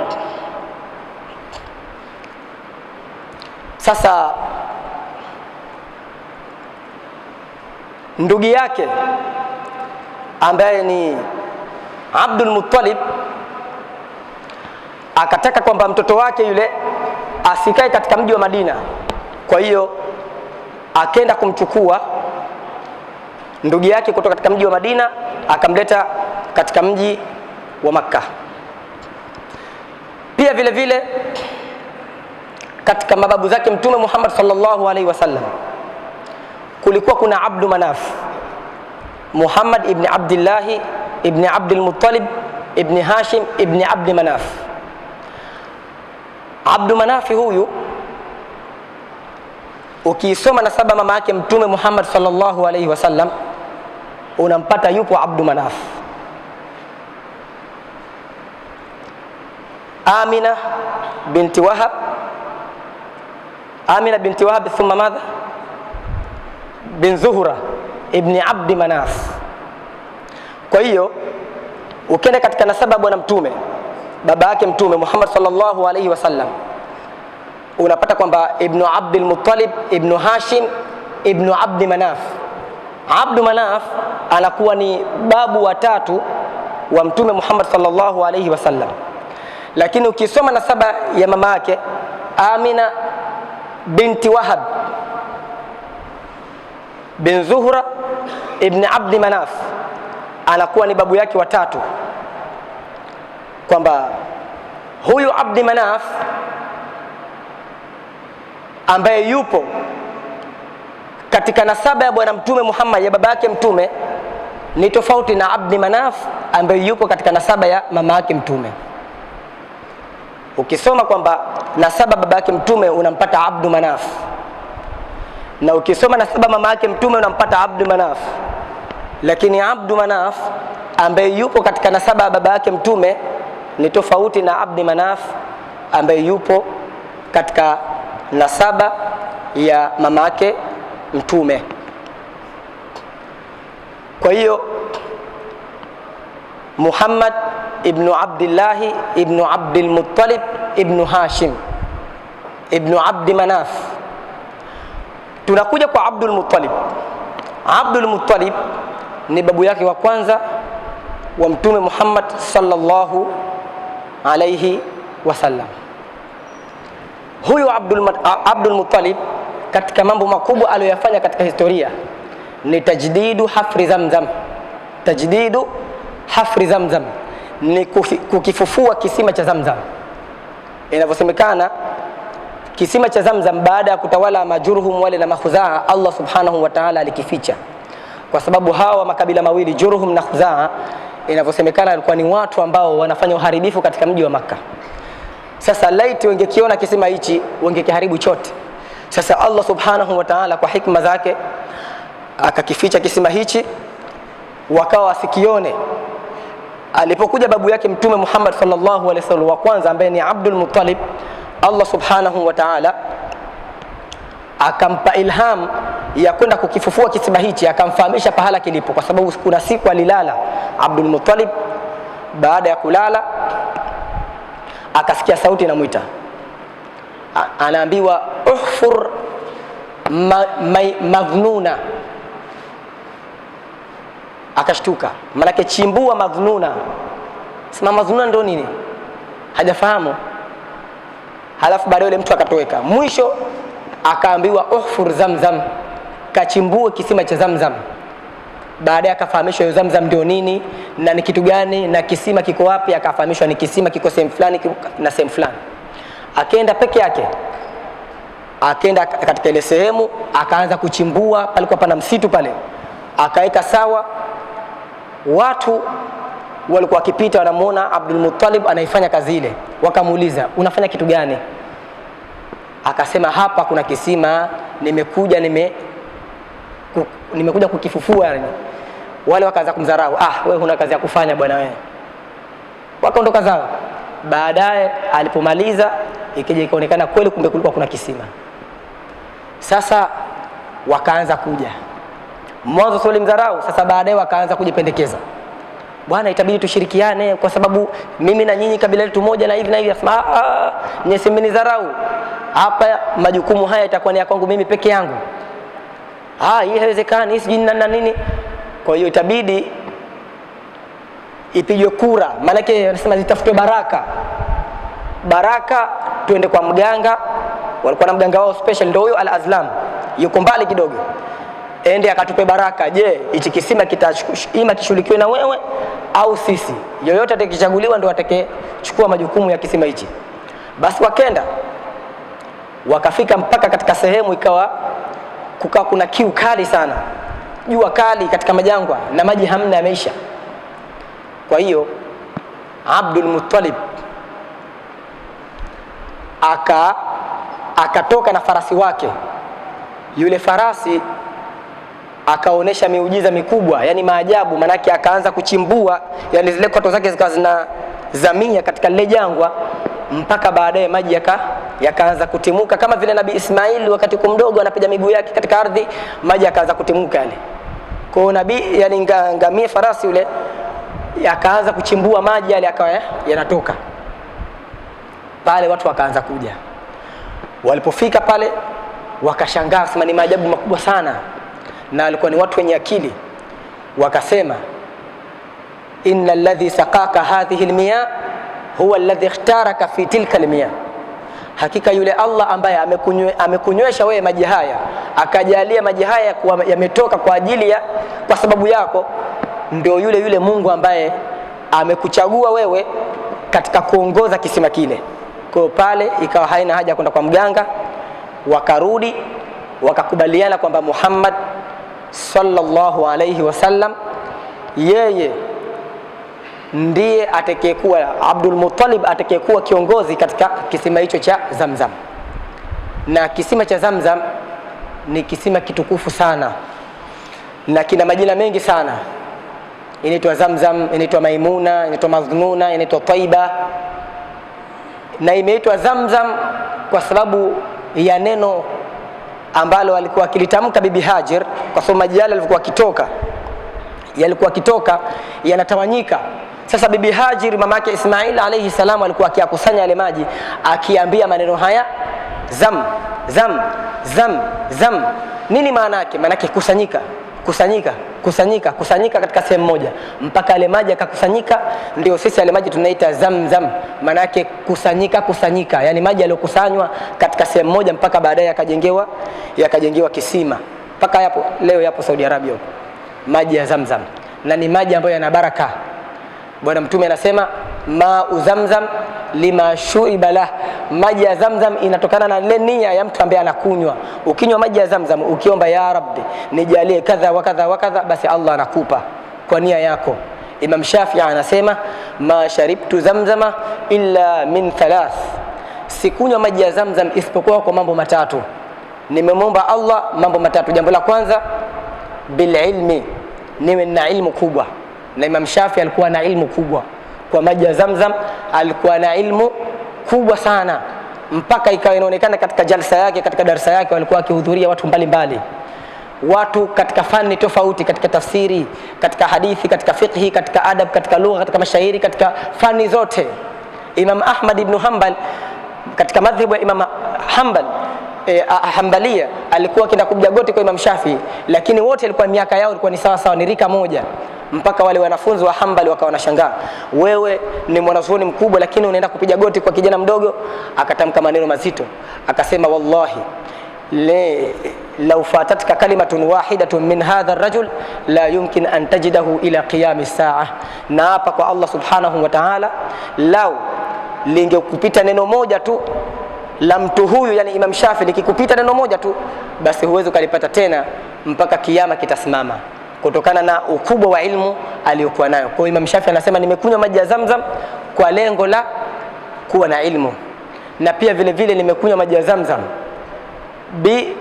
Sasa ndugu yake ambaye ni Abdul Muttalib akataka kwamba mtoto wake yule asikae katika mji wa Madina. Kwa hiyo akaenda kumchukua ndugu yake kutoka katika mji wa Madina akamleta katika mji wa Makkah. Pia vile vile katika mababu zake Mtume Muhammad sallallahu alaihi wasallam kulikuwa kuna Abdu Manaf, Muhammad ibn Abdullah ibn Abdul Muttalib ibn Hashim ibn Abd Manaf. Abdu Manafi huyu ukisoma nasaba mama yake Mtume Muhammad sallallahu alaihi wasallam unampata yupo Abdu Manaf. Amina binti Wahab, Amina binti Wahab thumma madha bin Zuhra ibn Abd Manaf. Kwa hiyo ukienda katika nasaba bwana Mtume, baba yake Mtume Muhammad sallallahu alaihi wasallam, unapata kwamba ibn Abdul Muttalib ibn Hashim ibn Abd Manaf. Abdu Manaf anakuwa ni babu watatu wa Mtume Muhammad sallallahu alaihi wasallam. Lakini ukisoma nasaba ya mama yake Amina binti Wahab bin Zuhra ibn Abd Manaf, anakuwa ni babu yake watatu, kwamba huyu Abd Manaf ambaye yupo katika nasaba ya bwana Mtume Muhammad ya baba yake Mtume ni tofauti na Abd Manaf ambaye yupo katika nasaba ya mama yake Mtume. Ukisoma kwamba nasaba baba yake Mtume unampata Abdu Manaf, na ukisoma nasaba mama yake Mtume unampata Abdu Manaf. Lakini Abdu Manaf ambaye yupo katika nasaba ya baba yake Mtume ni tofauti na Abd Manaf ambaye yupo katika nasaba ya mama yake Mtume. Kwa hiyo Muhammad ibn Abdullah ibn Abdul Muttalib ibn Hashim ibn Abd Manaf. Tunakuja kwa Abdul Muttalib. Abdul Muttalib ni babu yake wa kwanza wa Mtume Muhammad sallallahu alayhi wasallam. Huyu Abdul Muttalib katika mambo makubwa aliyofanya katika historia ni tajdidu hafri Zamzam. Tajdidu hafri Zamzam ni kukifufua kisima cha Zamzam. Inavyosemekana kisima cha Zamzam baada ya kutawala Majurhum wale na Makhuzaa, Allah subhanahu wa ta'ala alikificha, kwa sababu hawa makabila mawili Jurhum na Khuzaa inavyosemekana walikuwa ni watu ambao wanafanya uharibifu katika mji wa Makka. Sasa laiti wengekiona kisima hichi wangekiharibu chote. Sasa Allah subhanahu wa ta'ala kwa hikma zake akakificha kisima hichi, wakawa wasikione. Alipokuja babu yake Mtume Muhammad sallallahu alaihi wasallam wa kwanza ambaye ni Abdul Muttalib, Allah subhanahu wa ta'ala akampa ilham ya kwenda kukifufua kisima hichi, akamfahamisha pahala kilipo, kwa sababu kuna siku alilala Abdul Muttalib. Baada ya kulala akasikia sauti inamuita, anaambiwa uhfur madhnuna. Akashtuka, manake chimbua madhnuna. Sema madhnuna ndio nini? Hajafahamu. Halafu baadaye yule mtu akatoweka. Mwisho akaambiwa uhfur Zamzam, kachimbue kisima cha Zamzam. Baadaye akafahamishwa hiyo Zamzam ndio nini na ni kitu gani na kisima kiko wapi. Akafahamishwa ni kisima kiko sehemu fulani na sehemu fulani. Akaenda peke yake, akaenda katika ile sehemu akaanza kuchimbua. Palikuwa pana msitu pale, akaeka sawa. Watu walikuwa wakipita wanamuona Abdul Muttalib anaifanya kazi ile, wakamuuliza unafanya kitu gani? Akasema hapa kuna kisima, nimekuja kukifufua yani. Wale wakaanza kumdharau, wewe huna kazi ya kufanya bwana wewe. Wakaondoka zao. Baadaye alipomaliza ikija ikaonekana kweli kumbe kulikuwa kuna kisima. Sasa wakaanza kuja. Mwanzo sio mdharau, sasa baadaye wakaanza kujipendekeza. Bwana itabidi tushirikiane kwa sababu mimi na nyinyi kabila letu moja na hivi na hivi. Asema nyinyi mmenidharau. Hapa majukumu haya itakuwa ni ya kwangu mimi peke yangu. Hii haiwezekani, sijui na nini. Kwa hiyo itabidi ipigwe kura. Maana anasema zitafutwe baraka tuende kwa mganga. Walikuwa na mganga wao special ndio huyo Al-Azlam. Yuko mbali kidogo. Ende akatupe baraka. Je, hichi kisima ima kishughulikiwe na wewe au sisi? Yoyote atakayechaguliwa ndio atakayechukua majukumu ya kisima hichi. Basi wakenda. Wakafika mpaka katika sehemu ikawa kuna kiu kali sana. Jua kali katika majangwa na maji hamna, yameisha. Kwa hiyo Abdul Muttalib akatoka na farasi wake. Yule farasi akaonesha miujiza mikubwa, yani maajabu. Manake akaanza kuchimbua, yani zile koto zake zikawa zinazamia katika lile jangwa, mpaka baadaye maji yakaanza kutimuka, kama vile Nabii Ismail wakati mdogo anapiga miguu yake katika ardhi, maji yakaanza kutimuka yale. Kwa hiyo nabii, yani ngamia farasi yule, yakaanza kuchimbua maji yale, akawa yanatoka pale. Watu wakaanza kuja. Walipofika pale wakashangaa, sema ni maajabu makubwa sana, na walikuwa ni watu wenye akili. Wakasema inna alladhi saqaka hadhihi almiya huwa alladhi ikhtaraka fi tilka almiya, hakika yule Allah ambaye amekunywesha wewe maji haya, akajalia maji haya kuwa yametoka kwa sababu yako, ndio yule Mungu ambaye amekuchagua wewe katika kuongoza kisima kile. Kwa pale ikawa haina haja kwenda kwa mganga. Wakarudi wakakubaliana kwamba Muhammad sallallahu alayhi wasallam yeye ndiye atakayekuwa, Abdul Muttalib atakayekuwa kiongozi katika kisima hicho cha Zamzam. Na kisima cha Zamzam ni kisima kitukufu sana na kina majina mengi sana. Inaitwa Zamzam, inaitwa Maimuna, inaitwa Madhnuna, inaitwa Taiba. Na imeitwa Zamzam kwa sababu ya neno ambalo alikuwa akilitamka Bibi Hajar, kwa sababu maji yale yalikuwa kitoka yanatawanyika. Sasa Bibi Hajar mama yake Ismail alayhi salam alikuwa akiyakusanya yale maji, akiambia maneno haya zam zam zam zam. Nini maana yake? Maana yake kusanyika katika sehemu moja mpaka yale maji yakakusanyika. Ndio sisi yale maji tunaita Zamzam, maana yake kusanyika, yani maji yaliyokusanywa katika sehemu moja mpaka baadaye yakajengewa kisima. Mpaka leo yapo Saudi Arabia maji ya Zamzam, na ni maji ambayo yana baraka. Bwana Mtume anasema ma'u Zamzam lima shuriba lah maji ya Zamzam inatokana na ile nia ya mtu ambaye anakunywa. Ukinywa maji ya Zamzam ukiomba ya Rabbi nijalie kadha wa kadha wa kadha, basi Allah anakupa kwa nia yako. Imam Shafi'i anasema ma sharibtu zamzama illa min thalath, sikunywa maji ya Zamzam isipokuwa kwa mambo matatu. Nimemwomba Allah mambo matatu. Jambo la kwanza bil ilmi, niwe na ilmu kubwa, na Imam Shafi'i alikuwa na ilmu kubwa. Kwa maji ya Zamzam alikuwa na ilmu kubwa sana, mpaka ikawa inaonekana katika jalsa yake, katika darasa yake walikuwa wakihudhuria watu mbalimbali, watu katika fani tofauti, katika tafsiri, katika hadithi, katika fiqhi, katika adab, katika lugha, katika mashairi, katika fani zote. Imam Ahmad ibn Hanbal katika madhhabu ya Imam Hanbalia alikuwa akienda kupiga goti kwa Imam Shafi'i, lakini wote walikuwa miaka yao ilikuwa ni sawa sawa, ni rika moja, mpaka wale wanafunzi wa Hanbali wakawa wanashangaa, wewe ni mwanazuoni mkubwa lakini unaenda kupiga goti kwa kijana mdogo. Akatamka maneno mazito, akasema wallahi law fatatka kalimatun wahidatun min hadha ar-rajul la yumkin an tajidahu ila qiyam as-sa'a, na hapa kwa Allah subhanahu wa ta'ala, lau lingekupita neno moja tu la mtu huyu, yani Imam Shafi, likikupita neno moja tu, basi huwezi ukalipata tena mpaka kiyama kitasimama, kutokana na ukubwa wa ilmu aliyokuwa nayo. Kwa Imam Shafi anasema nimekunywa maji ya Zamzam kwa lengo la kuwa na ilmu, na pia vile vile nimekunywa maji ya Zamzam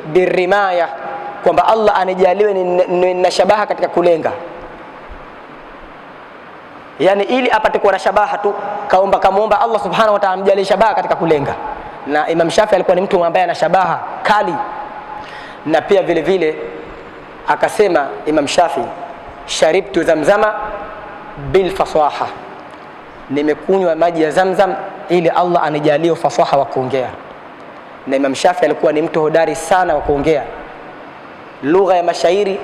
birimaya, kwamba Allah anijaliwe na shabaha katika kulenga, yani ili apate kuwa na shabaha tu, kamuomba Allah subhanahu wa ta'ala amjalie shabaha katika kulenga. Na Imam Shafi alikuwa ni mtu ambaye ana shabaha kali. Na pia vile vile akasema Imam Shafi, sharibtu zamzama bil fasaha, nimekunywa maji ya Zamzam ili Allah anijalie fasaha wa kuongea. Na Imam Shafi alikuwa ni mtu hodari sana wa kuongea, lugha ya mashairi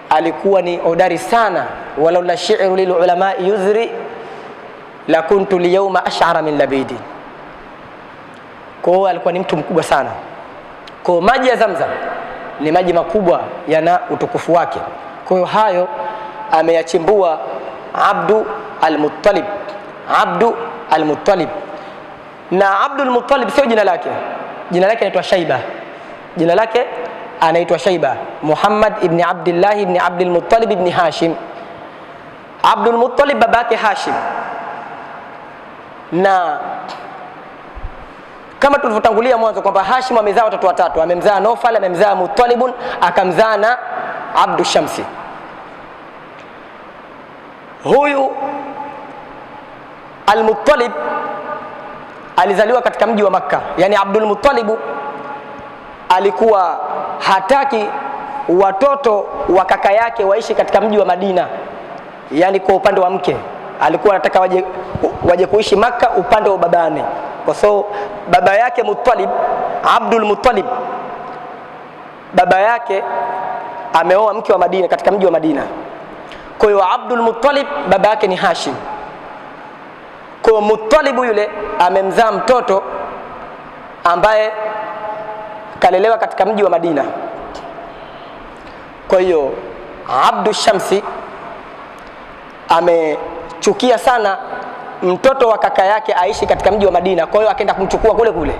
alikuwa ni hodari sana. Walau la shi'ru lil ulama yuzri la kuntu liyawma ash'ara min labidi. Kwa alikuwa ni mtu mkubwa sana. Kwa maji ya Zamzam ni maji makubwa, yana utukufu wake. Kwa hiyo hayo ameyachimbua Abdu al-Muttalib. Abdu al-Muttalib, na Abdul Muttalib sio jina lake, jina lake anaitwa Shaiba. Jina lake anaitwa Shaiba, Muhammad ibn Abdullah ibn Abdul Muttalib ibn Hashim. Abdul Muttalib babake Hashim, na kama tulivyotangulia mwanzo kwamba Hashim amezaa watoto watatu, amemzaa Naufal, amemzaa Muttalibun, akamzaa na Abdu Shamsi. Huyu Al-Muttalib alizaliwa katika mji wa Makka, yani Abdul Muttalib alikuwa hataki watoto wa kaka yake waishi katika mji wa Madina, yani kwa upande wa mke alikuwa anataka waje kuishi Makka upande wa babane, kwa sababu baba yake Muttalib, Abdul Muttalib, baba yake ameoa mke wa Madina katika mji wa Madina. Kwa hiyo Abdul Muttalib baba yake ni Hashim. Kwa Muttalib yule amemzaa mtoto ambaye kalelewa katika mji wa Madina. Kwa hiyo Abdu Shamsi amechukia sana mtoto wa kaka yake aishi katika mji wa Madina, kwa hiyo akaenda kumchukua kule kule.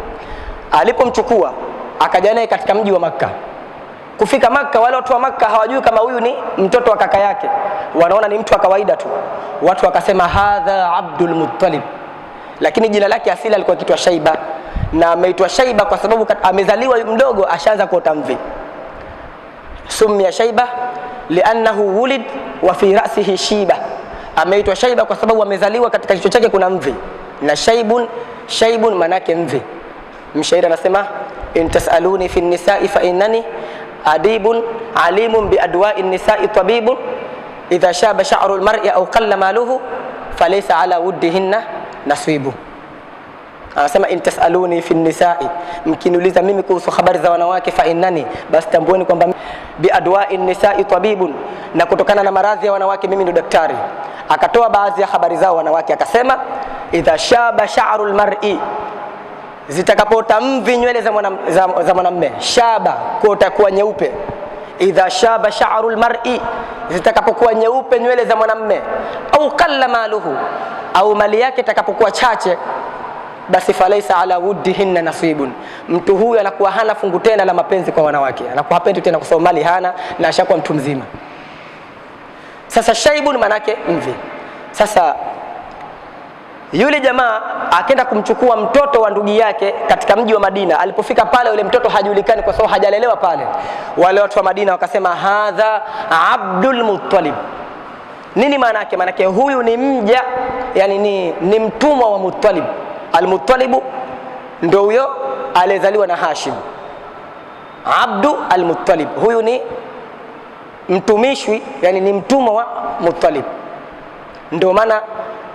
Alipomchukua akaja naye katika mji wa Makka. Kufika Makka, wale watu wa Makka hawajui kama huyu ni mtoto wa kaka yake, wanaona ni mtu wa kawaida tu. Watu wakasema hadha Abdul Muttalib, lakini jina lake asili alikuwa kitwa Shaiba, na ameitwa Shaiba kwa sababu amezaliwa mdogo ashaanza kuota mvi. Summiya Shaiba li'annahu wulid wa fi ra'sihi shiba, ameitwa Shaiba kwa sababu amezaliwa katika kichwa chake kuna mvi, na shaibun manake mvi. Mshairi anasema in tasaluni fi nisa'i fa innani adibun alimun bi adwa'i nisa'i tabibun idha shaba sha'ru al-mar'i aw qalla maluhu falaysa ala wuddihinna nasibu. Anasema in tasaluni fi nisa'i, mkiniuliza mimi kuhusu habari za wanawake, fa innani, basi tambueni kwamba bi adwa'i nisa'i tabibun, na kutokana na maradhi ya wanawake mimi ndo daktari. Akatoa baadhi ya habari zao wanawake, akasema idha shaba sha'ru al-mar'i, zitakapota mvi nywele za mwanamume, shaba kuota kuwa nyeupe. Idha shaba sha'ru al-mar'i, zitakapokuwa nyeupe nywele za mwanamume. Au qalla maluhu, au mali yake itakapokuwa chache. basi falaisa ala wuddihinna nasibun, mtu huyu anakuwa hana fungu tena la mapenzi kwa wanawake, anakuwa hapendi tena kusoma, mali hana na ashakuwa mtu mzima. Sasa shaibun manake mvi. Sasa yule jamaa akaenda kumchukua mtoto wa ndugu yake katika mji wa Madina. Alipofika pale, yule mtoto hajulikani kwa sababu hajalelewa pale. Wale watu wa Madina wakasema hadha Abdul Muttalib. Nini maana yake? Maana yake huyu ni mja, yani ni mtumwa wa Muttalib. Al-Muttalib ndio huyo aliyezaliwa na Hashim. Abdu al-Muttalib, huyu ni mtumishwi, yani ni mtumwa wa Muttalib. Ndio maana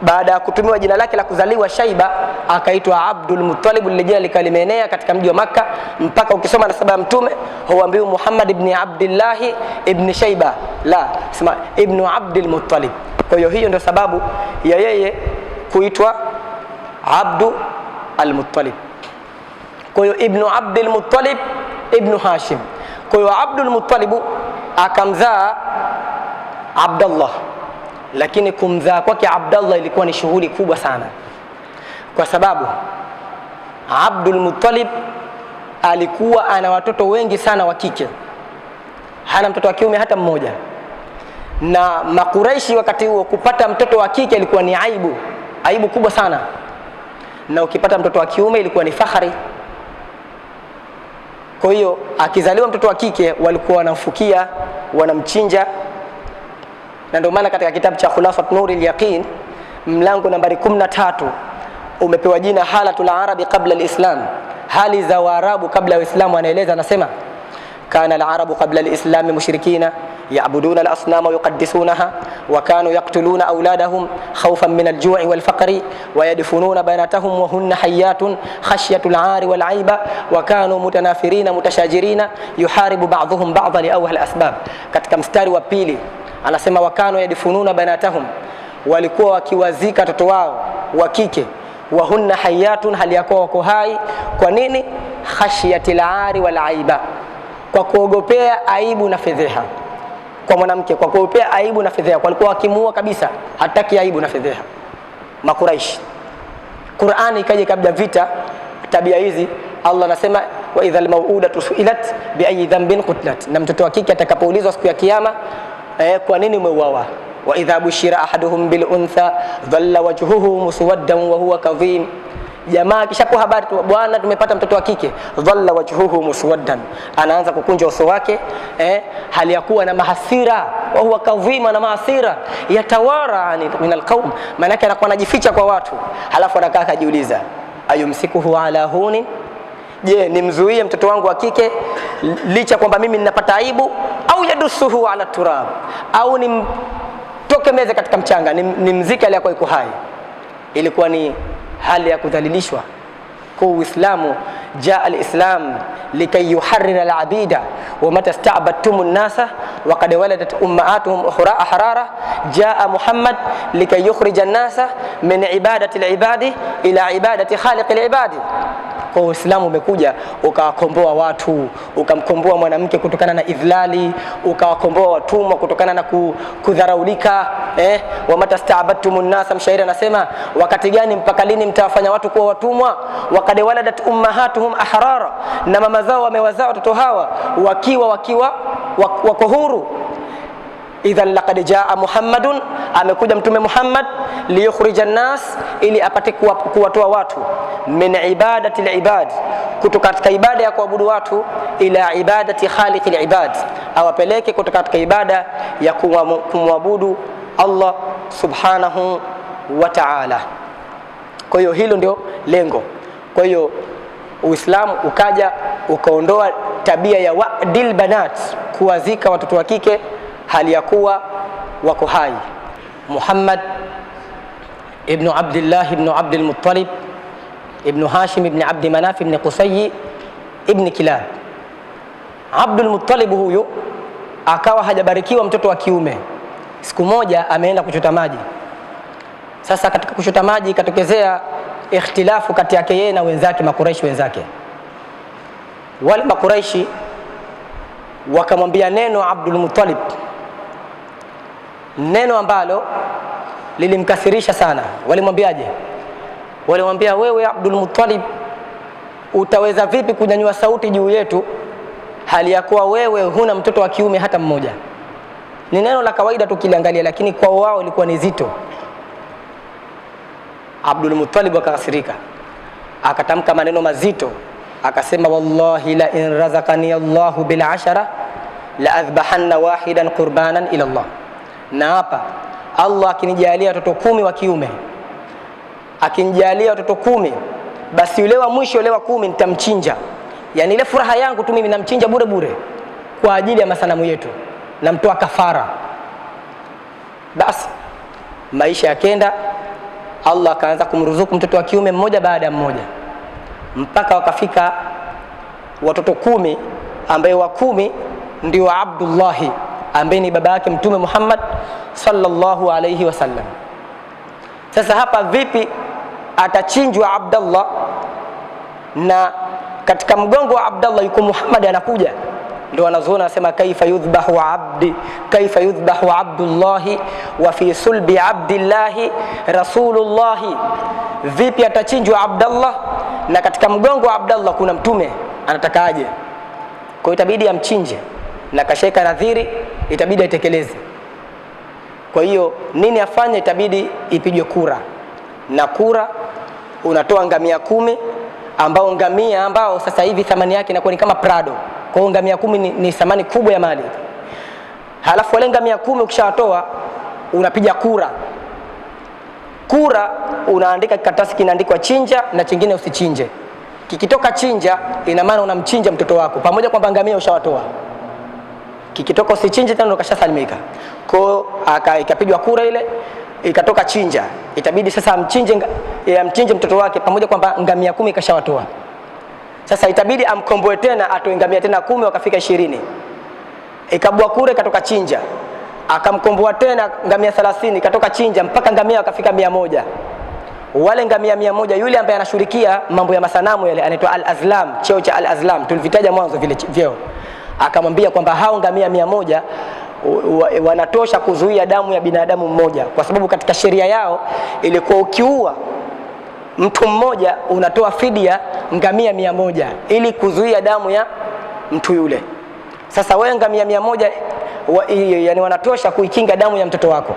baada ya kutumiwa jina lake la kuzaliwa Shaiba akaitwa Abdul Muttalib. Lile jina likalimenea katika mji wa Makka mpaka ukisoma nasaba ya mtume huambiwa Muhammad ibn Abdullah ibn Shaiba, la sema ibn Abdul Muttalib. Kwa hiyo ndio sababu ya yeye kuitwa Abdu al-Muttalib. Kwa hiyo ibn Abdul Muttalib ibn Hashim. Kwa hiyo Abdul Muttalib akamzaa Abdullah, lakini kumzaa kwake Abdullah ilikuwa ni shughuli kubwa sana, kwa sababu Abdul Muttalib alikuwa ana watoto wengi sana wa kike, hana mtoto wa kiume hata mmoja. Na Makuraishi wakati huo kupata mtoto wa kike ilikuwa ni aibu kubwa sana, na ukipata mtoto wa kiume ilikuwa ni fahari. Kwa hiyo akizaliwa mtoto wa kike walikuwa wanamfukia, wanamchinja. Na ndio maana katika kitabu cha Khulafat Nuril Yaqin mlango nambari 13 umepewa jina Halatul Arabi qabla al-Islam, hali za Waarabu kabla ya Uislamu. Anaeleza, anasema kana al-Arabu qabla al-Islam mushrikina ya'buduna al-asnama wa yuqaddisunaha wa kanu yaqtuluna awladahum khawfan min al-ju'i wal-faqri wa yadfununa banatahum wa hunna hayyatun khashyatul 'ari wal-'aiba wa kanu mutanafirina mutashajirina yuharibu ba'dhuhum ba'dhan li awhal asbab. Katika mstari wa pili anasema wakano yadfununa banatahum, walikuwa wakiwazika watoto wao wa kike, wa hunna hayatun, hali yako wako hai. Kwa nini? Khashiyatil 'ari wal 'aiba, kwa kuogopea aibu na fedheha kwa mwanamke, kwa kuogopea aibu na fedheha. Walikuwa wakimuua kabisa, hataki aibu na fedheha Makuraishi. Qur'ani ikaje kabla vita tabia hizi. Allah anasema wa idhal maw'udatu su'ilat bi ayi dhanbin qutilat, na mtoto wa kike atakapoulizwa siku ya kiyama kwa nini umeuawa, wa idha bushira ahaduhum bil untha dhalla wajhuhu muswaddan wa huwa kadhim. Jamaa kishakuwa habari tu, bwana tumepata mtoto wa kike, dhalla wajhuhu muswaddan, anaanza kukunja uso wake hali ya kuwa na mahasira, wa huwa kadhim, na mahasira, yatawara min alqaum, maana yake anakuwa anajificha kwa watu. Halafu anakaa akajiuliza, ayumsikuhu ala huni, je, nimzuie mtoto wangu wa kike licha kwamba mimi ninapata aibu, au yadusuhu ala turab, au nimtoke meze katika mchanga, nimzike aliyakuwa yuko hai. Ilikuwa ni hali ya kudhalilishwa. Kwa Uislamu, jaa al-Islam likay yuharrira al-abida wa mata sta'badtum an-nasa wa qad waladat ummahatuhum ukhra ahrara, jaa Muhammad likay yukhrija an-nasa min ibadati al-ibadi ila ibadati khaliq al-ibadi. Kwa Uislamu umekuja ukawakomboa watu, ukamkomboa mwanamke kutokana na idhlali, ukawakomboa watumwa kutokana na kudharaulika. Wa matasta'abatumun nasa, mshairi anasema wakati gani mpaka lini mtawafanya watu kuwa watumwa? Waqad waladat ummahatuhum ahrara, na mama zao wamewazaa watoto hawa wakiwa wako huru. Idhan laqad jaa Muhammadun, amekuja mtume Muhammad, liyukhrija an-nas, ili apate kuwatoa watu min ibadati al-ibad, kutoka katika ibada ya kuabudu watu, ila ibadati khaliqil ibad, awapeleke kutoka katika ibada ya kumwabudu Allah subhanahu wa ta'ala. Kwa hiyo hilo ndio lengo. Kwa hiyo Uislamu ukaja ukaondoa tabia ya wa'dil banat, kuwazika watoto wa kike hali ya kuwa wako hai. Muhammad ibn Abdullah ibn Abdul Muttalib ibn Hashim ibn Abd Manaf ibn Qusay ibn Kilab. Abdul Muttalib huyu akawa hajabarikiwa mtoto wa kiume. Siku moja ameenda kuchota maji. Sasa katika kuchota maji ikatokezea ikhtilafu kati yake yeye na wenzake, Makuraishi wenzake. Wale Makuraishi wakamwambia neno Abdul Muttalib, neno ambalo lilimkathirisha sana. Walimwambiaje? walimwambia, wewe Abdul Muttalib, utaweza vipi kunyanyua sauti juu yetu hali ya kuwa wewe huna mtoto wa kiume hata mmoja? Ni neno la kawaida tukiliangalia, lakini kwa wao ilikuwa ni zito. Abdul Muttalib akakasirika, akatamka maneno mazito, akasema, wallahi la in razaqani Allahu bil ashara la adhbahanna wahidan qurbanan ila Allah. Na hapa Allah akinijalia watoto 10 wa kiume, akinijalia watoto 10, basi yule wa mwisho, yule wa 10 nitamchinja. Yani ile furaha yangu tu mimi namchinja bure bure kwa ajili ya masanamu yetu, namtoa kafara. Basi maisha yakenda, Allah akaanza kumruzuku mtoto wa kiume mmoja baada ya mmoja, mpaka wakafika watoto 10, ambaye wa 10 ndio Abdullahi, ambaye ni baba yake Mtume Muhammad sallallahu alayhi wasallam. Sasa hapa vipi atachinjwa Abdullah, na katika mgongo wa Abdullah yuko Muhammad anakuja? Ndio wanazuoni wanasema, kaifa yudhbahu Abdullahi wa fi sulbi Abdillahi Rasulullahi. Vipi atachinjwa Abdullah na katika mgongo wa Abdullah kuna mtume? Anataka aje? Kwa hiyo itabidi amchinje, na kasheka nadhiri, itabidi aitekeleze. Kwa hiyo nini afanye? Itabidi ipigwe kura, na kura unatoa ngamia 10, ambao ngamia ambao sasa hivi thamani yake inakuwa ni kama Prado. Kwa hiyo ngamia 10 ni thamani kubwa ya mali. Halafu wale ngamia 10 ukishatoa, unapiga kura. Kura unaandika karatasi, kinaandikwa chinja na chingine usichinje. Kikitoka chinja, ina maana unamchinja mtoto wako, pamoja kwamba ngamia ushawatoa. Kikitoka usichinje, tena ukashasalimika. Kwa hiyo ikapigwa kura ile, ikatoka chinja, itabidi sasa amchinje mtoto wake, pamoja kwamba ngamia 10 kashawatoa. Sasa itabidi amkomboe tena, atoe ngamia tena 10, wakafika 20. Ikabwa kura, ikatoka chinja, akamkomboa tena ngamia 30, ikatoka chinja, mpaka ngamia wakafika 100. Wale ngamia 100, yule ambaye anashirikia mambo ya masanamu yale anaitwa al-azlam, cheo cha al-azlam tulivitaja mwanzo vile vyeo, akamwambia kwamba hao ngamia 100 wanatosha kuzuia damu ya binadamu mmoja, kwa sababu katika sheria yao ilikuwa ukiua mtu mmoja unatoa fidia ngamia 100 ili kuzuia damu ya mtu yule. Sasa wewe ngamia 100 yani wanatosha kuikinga damu ya mtoto wako,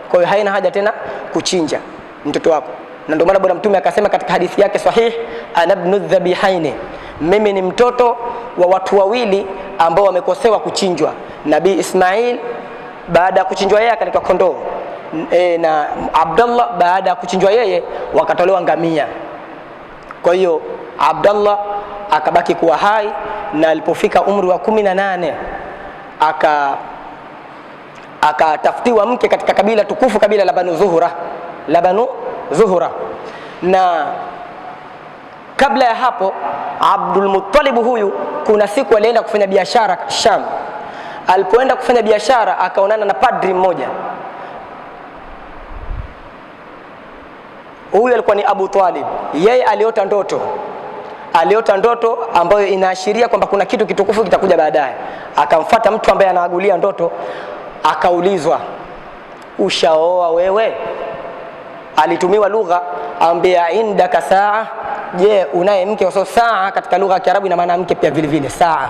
kwa hiyo haina haja tena kuchinja mtoto wako. Na ndio maana bwana Mtume akasema katika hadithi yake sahih, ana ibnu dhabihaini, mimi ni mtoto wa watu wawili ambao wamekosewa kuchinjwa. Nabii Ismail baada ya kuchinjwa yeye akaletwa kondoo, na Abdullah baada ya kuchinjwa yeye wakatolewa ngamia. Kwa hiyo Abdullah akabaki kuwa hai, na alipofika umri wa 18 akatafutiwa mke katika kabila tukufu, kabila la Banu Zuhra. Na kabla ya hapo Abdul Muttalib huyu, kuna siku alienda kufanya biashara Sham. Alipoenda kufanya biashara akaonana na padri mmoja. Huyu alikuwa ni Abu Talib. Yeye aliota ndoto ambayo inaashiria kwamba kuna kitu kitukufu kitakuja baadaye. Akamfuata mtu ambaye anaagulia ndoto, akaulizwa, ushaoa wewe? Alitumiwa lugha ambia indaka saa, je unaye mke? Kwa saa katika lugha ya Kiarabu ina maana mke pia vile vile saa.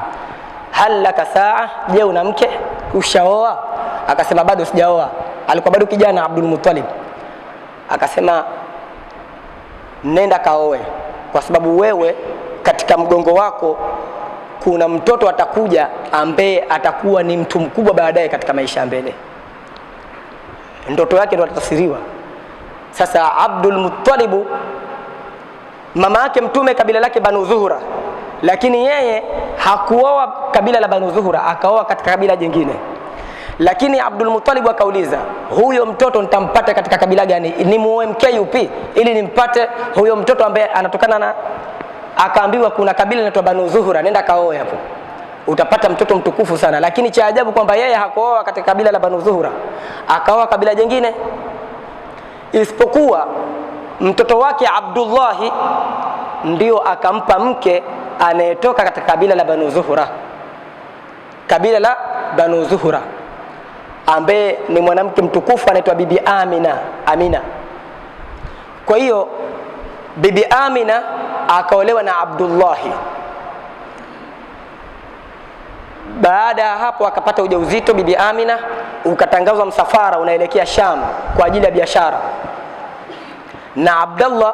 Hal laka saa, je una mke? Ushaoa? Akasema bado sijaoa. Alikuwa bado kijana Abdul Muttalib. Akasema nenda kaoe, kwa sababu wewe katika mgongo wako kuna mtoto atakuja ambaye atakuwa ni mtu mkubwa baadaye katika maisha ya mbele. Ndoto yake ndio atatafsiriwa. Sasa Abdul Muttalib, mama yake Mtume kabila lake Banu Zuhra, lakini yeye hakuoa kabila la Banu Zuhra, akaoa katika kabila jingine. Lakini Abdul Muttalib akauliza, huyo mtoto nitampata katika kabila gani? Ni muoe mke yupi ili nimpate huyo mtoto ambaye anatokana na? Akaambiwa kuna kabila linaloitwa Banu Zuhra, nenda kaoe hapo, utapata mtoto mtukufu sana. Lakini cha ajabu kwamba yeye hakuoa katika kabila la Banu Zuhra, akaoa kabila jingine, isipokuwa mtoto wake Abdullahi ndio akampa mke anayetoka katika kabila la Banu Zuhra, kabila la Banu Zuhra, ambaye ni mwanamke mtukufu anaitwa Bibi Amina. Kwa hiyo Bibi Amina akaolewa na Abdullahi. Baada ya hapo akapata ujauzito Bibi Amina, ukatangazwa msafara unaelekea Sham kwa ajili ya biashara, na Abdullah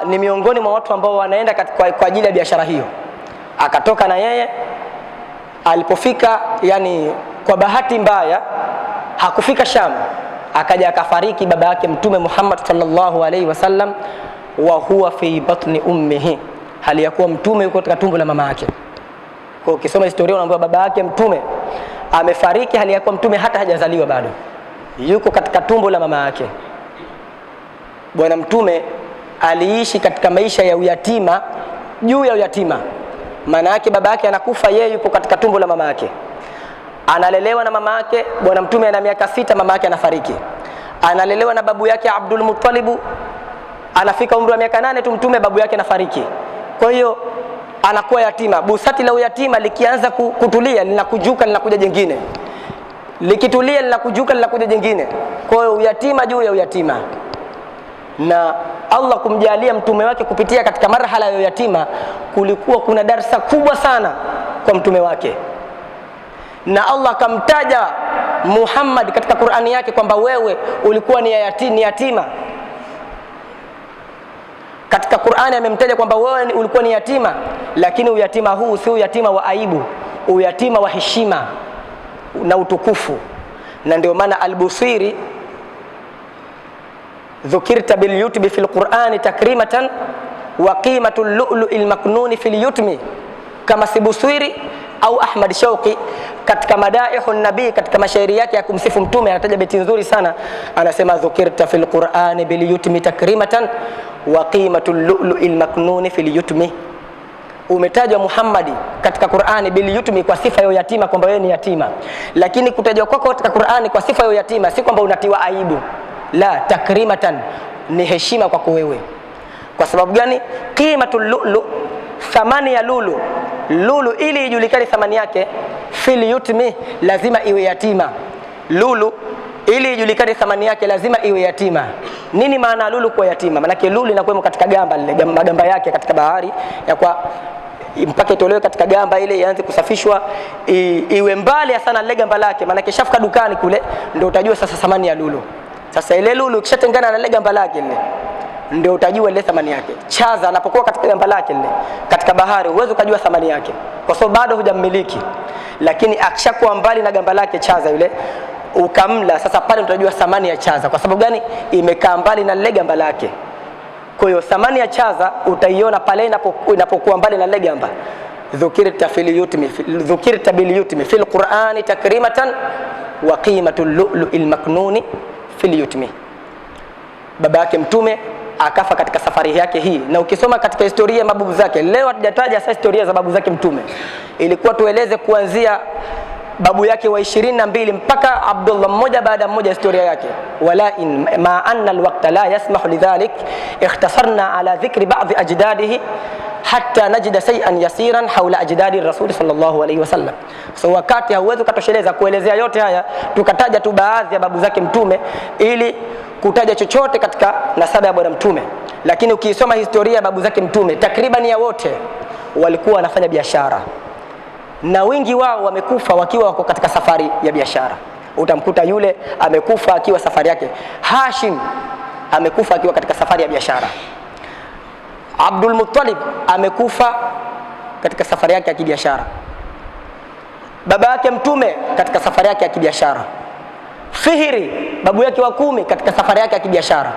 ni miongoni mwa watu ambao wanaenda kwa ajili ya biashara hiyo. Akatoka na yeye. Alipofika, yani kwa bahati mbaya hakufika Sham, akaja akafariki baba yake Mtume Muhammad sallallahu alaihi wasallam, wa huwa fi batni ummihi, hali ya kuwa Mtume yuko katika tumbo la mama yake. Kwa ukisoma historia unaambiwa baba yake Mtume amefariki hali ya kuwa Mtume hata hajazaliwa bado, yuko katika tumbo la mama yake. Bwana Mtume aliishi katika maisha ya uyatima juu ya uyatima. Maana yake baba yake anakufa, yeye yupo katika tumbo la mama yake, analelewa na mama yake. Bwana Mtume ana miaka 6, mama yake anafariki. Analelewa na babu yake Abdul Muttalib, anafika umri wa miaka 8 tu Mtume babu yake anafariki. Kwa hiyo anakuwa yatima. Busati la uyatima likianza kutulia linakujuka linakuja jingine, likitulia linakujuka linakuja jingine. Kwa hiyo uyatima juu ya uyatima, na Allah kumjalia mtume wake kupitia katika marhala ya yatima, kulikuwa kuna darsa kubwa sana kwa mtume wake. Na Allah akamtaja Muhammad katika Qur'ani yake kwamba wewe ulikuwa ni yatima. Katika Qur'ani amemtaja kwamba wewe ulikuwa ni yatima, lakini uyatima huu si uyatima wa aibu, uyatima wa heshima na utukufu. Na ndio maana Al-Busiri, dhukirta bil yutmi fil Qur'ani takrimatan wa qimatu al-lu'lu'il maknuni fil yutmi, kama Sibusiri au Ahmad Shauqi katika Madaihun Nabii, katika mashairi yake ya kumsifu mtume anataja beti nzuri sana, anasema dhukirta fil Qur'ani bil yutmi takrimatan wa qimatu al-lu'lu'il maknuni fil yutmi. Umetajwa Muhammadi katika Qur'ani bil yutmi, kwa sifa ya yatima, kwamba wewe ni yatima. Lakini kutajwa kwako katika Qur'ani kwa sifa ya yatima si kwamba unatiwa aibu, la, takrimatan, ni heshima kwako wewe. Kwa sababu gani? Qimatul lu'lu, thamani ya lulu. Lulu ili ijulikane thamani yake fil yutmi, lazima iwe yatima. Lulu ili ijulikane thamani yake lazima iwe yatima. Nini maana lulu kwa yatima? Maana yake lulu inakuwa katika gamba lile, magamba yake katika bahari, ya kwa mpaka itolewe katika gamba ile, ianze kusafishwa, iwe mbali sana lile gamba lake. Maana yake shafika dukani kule ndio utajua sasa thamani ya lulu. Sasa ile lulu kishatengana na ile gamba lake lile, ndio utajua ile thamani yake. Chaza anapokuwa katika gamba lake lile katika bahari, uwezo kujua thamani yake kwa sababu bado hujammiliki. Lakini akishakuwa mbali na gamba lake chaza yule, ukamla, sasa pale utajua thamani ya chaza. Kwa sababu gani? Imekaa mbali na ile gamba lake. Kwa hiyo thamani ya chaza utaiona pale inapokuwa mbali na ile gamba. Dhukirta bil yutmi fil Qur'ani takrimatan wa qimatul lu'lu'il maknuni fil yutmi. Baba yake Mtume akafa katika safari yake hii, na ukisoma katika historia ya mababu zake, leo hatujataja sasa historia za babu zake Mtume, ilikuwa tueleze kuanzia babu yake wa 22 mpaka Abdullah, mmoja baada mmoja historia yake. Wala in ma anna alwaqta la yasmahu lidhalik ikhtasarna ala dhikri ba'd ajdadihi hatta najida shay'an yasiran hawla ajdadi rasul sallallahu alayhi wasallam. So wakati hauwezi kutosheleza kuelezea yote haya, tukataja tu baadhi ya babu zake Mtume ili kutaja chochote katika nasaba ya bwana Mtume. Lakini ukisoma historia ya babu zake Mtume, takriban ya wote walikuwa wanafanya biashara, na wengi wao wamekufa wakiwa wako katika safari ya biashara. Utamkuta yule amekufa akiwa safari yake, Hashim amekufa akiwa katika safari ya biashara, Abdul Muttalib amekufa katika safari yake ya kibiashara, baba yake Mtume katika safari yake ya kibiashara, Fihri babu yake wa 10 katika safari yake ya kibiashara.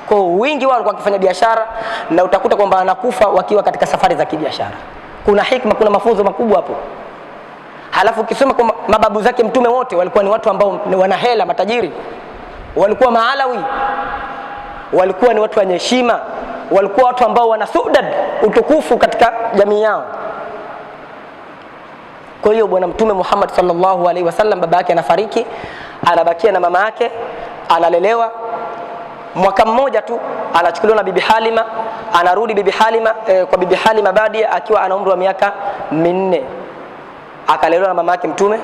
Kwa wingi wao walikuwa wakifanya biashara, na utakuta kwamba anakufa wakiwa katika safari za kibiashara. Kuna hikma, kuna mafunzo makubwa hapo. Halafu ukisoma kwa mababu zake Mtume wote walikuwa ni watu ambao wana hela, matajiri, walikuwa maalawi, walikuwa ni watu wenye heshima, walikuwa watu ambao wana sudad, utukufu katika jamii yao. Kwa hiyo bwana Mtume Muhammad sallallahu alaihi wasallam, baba yake anafariki, anabakia na mama yake, analelewa. Mwaka mmoja tu anachukuliwa na Bibi Halima, anarudi Bibi Halima kwa Bibi Halima Badia akiwa ana umri wa miaka 4. Akalelewa na mama yake Mtume.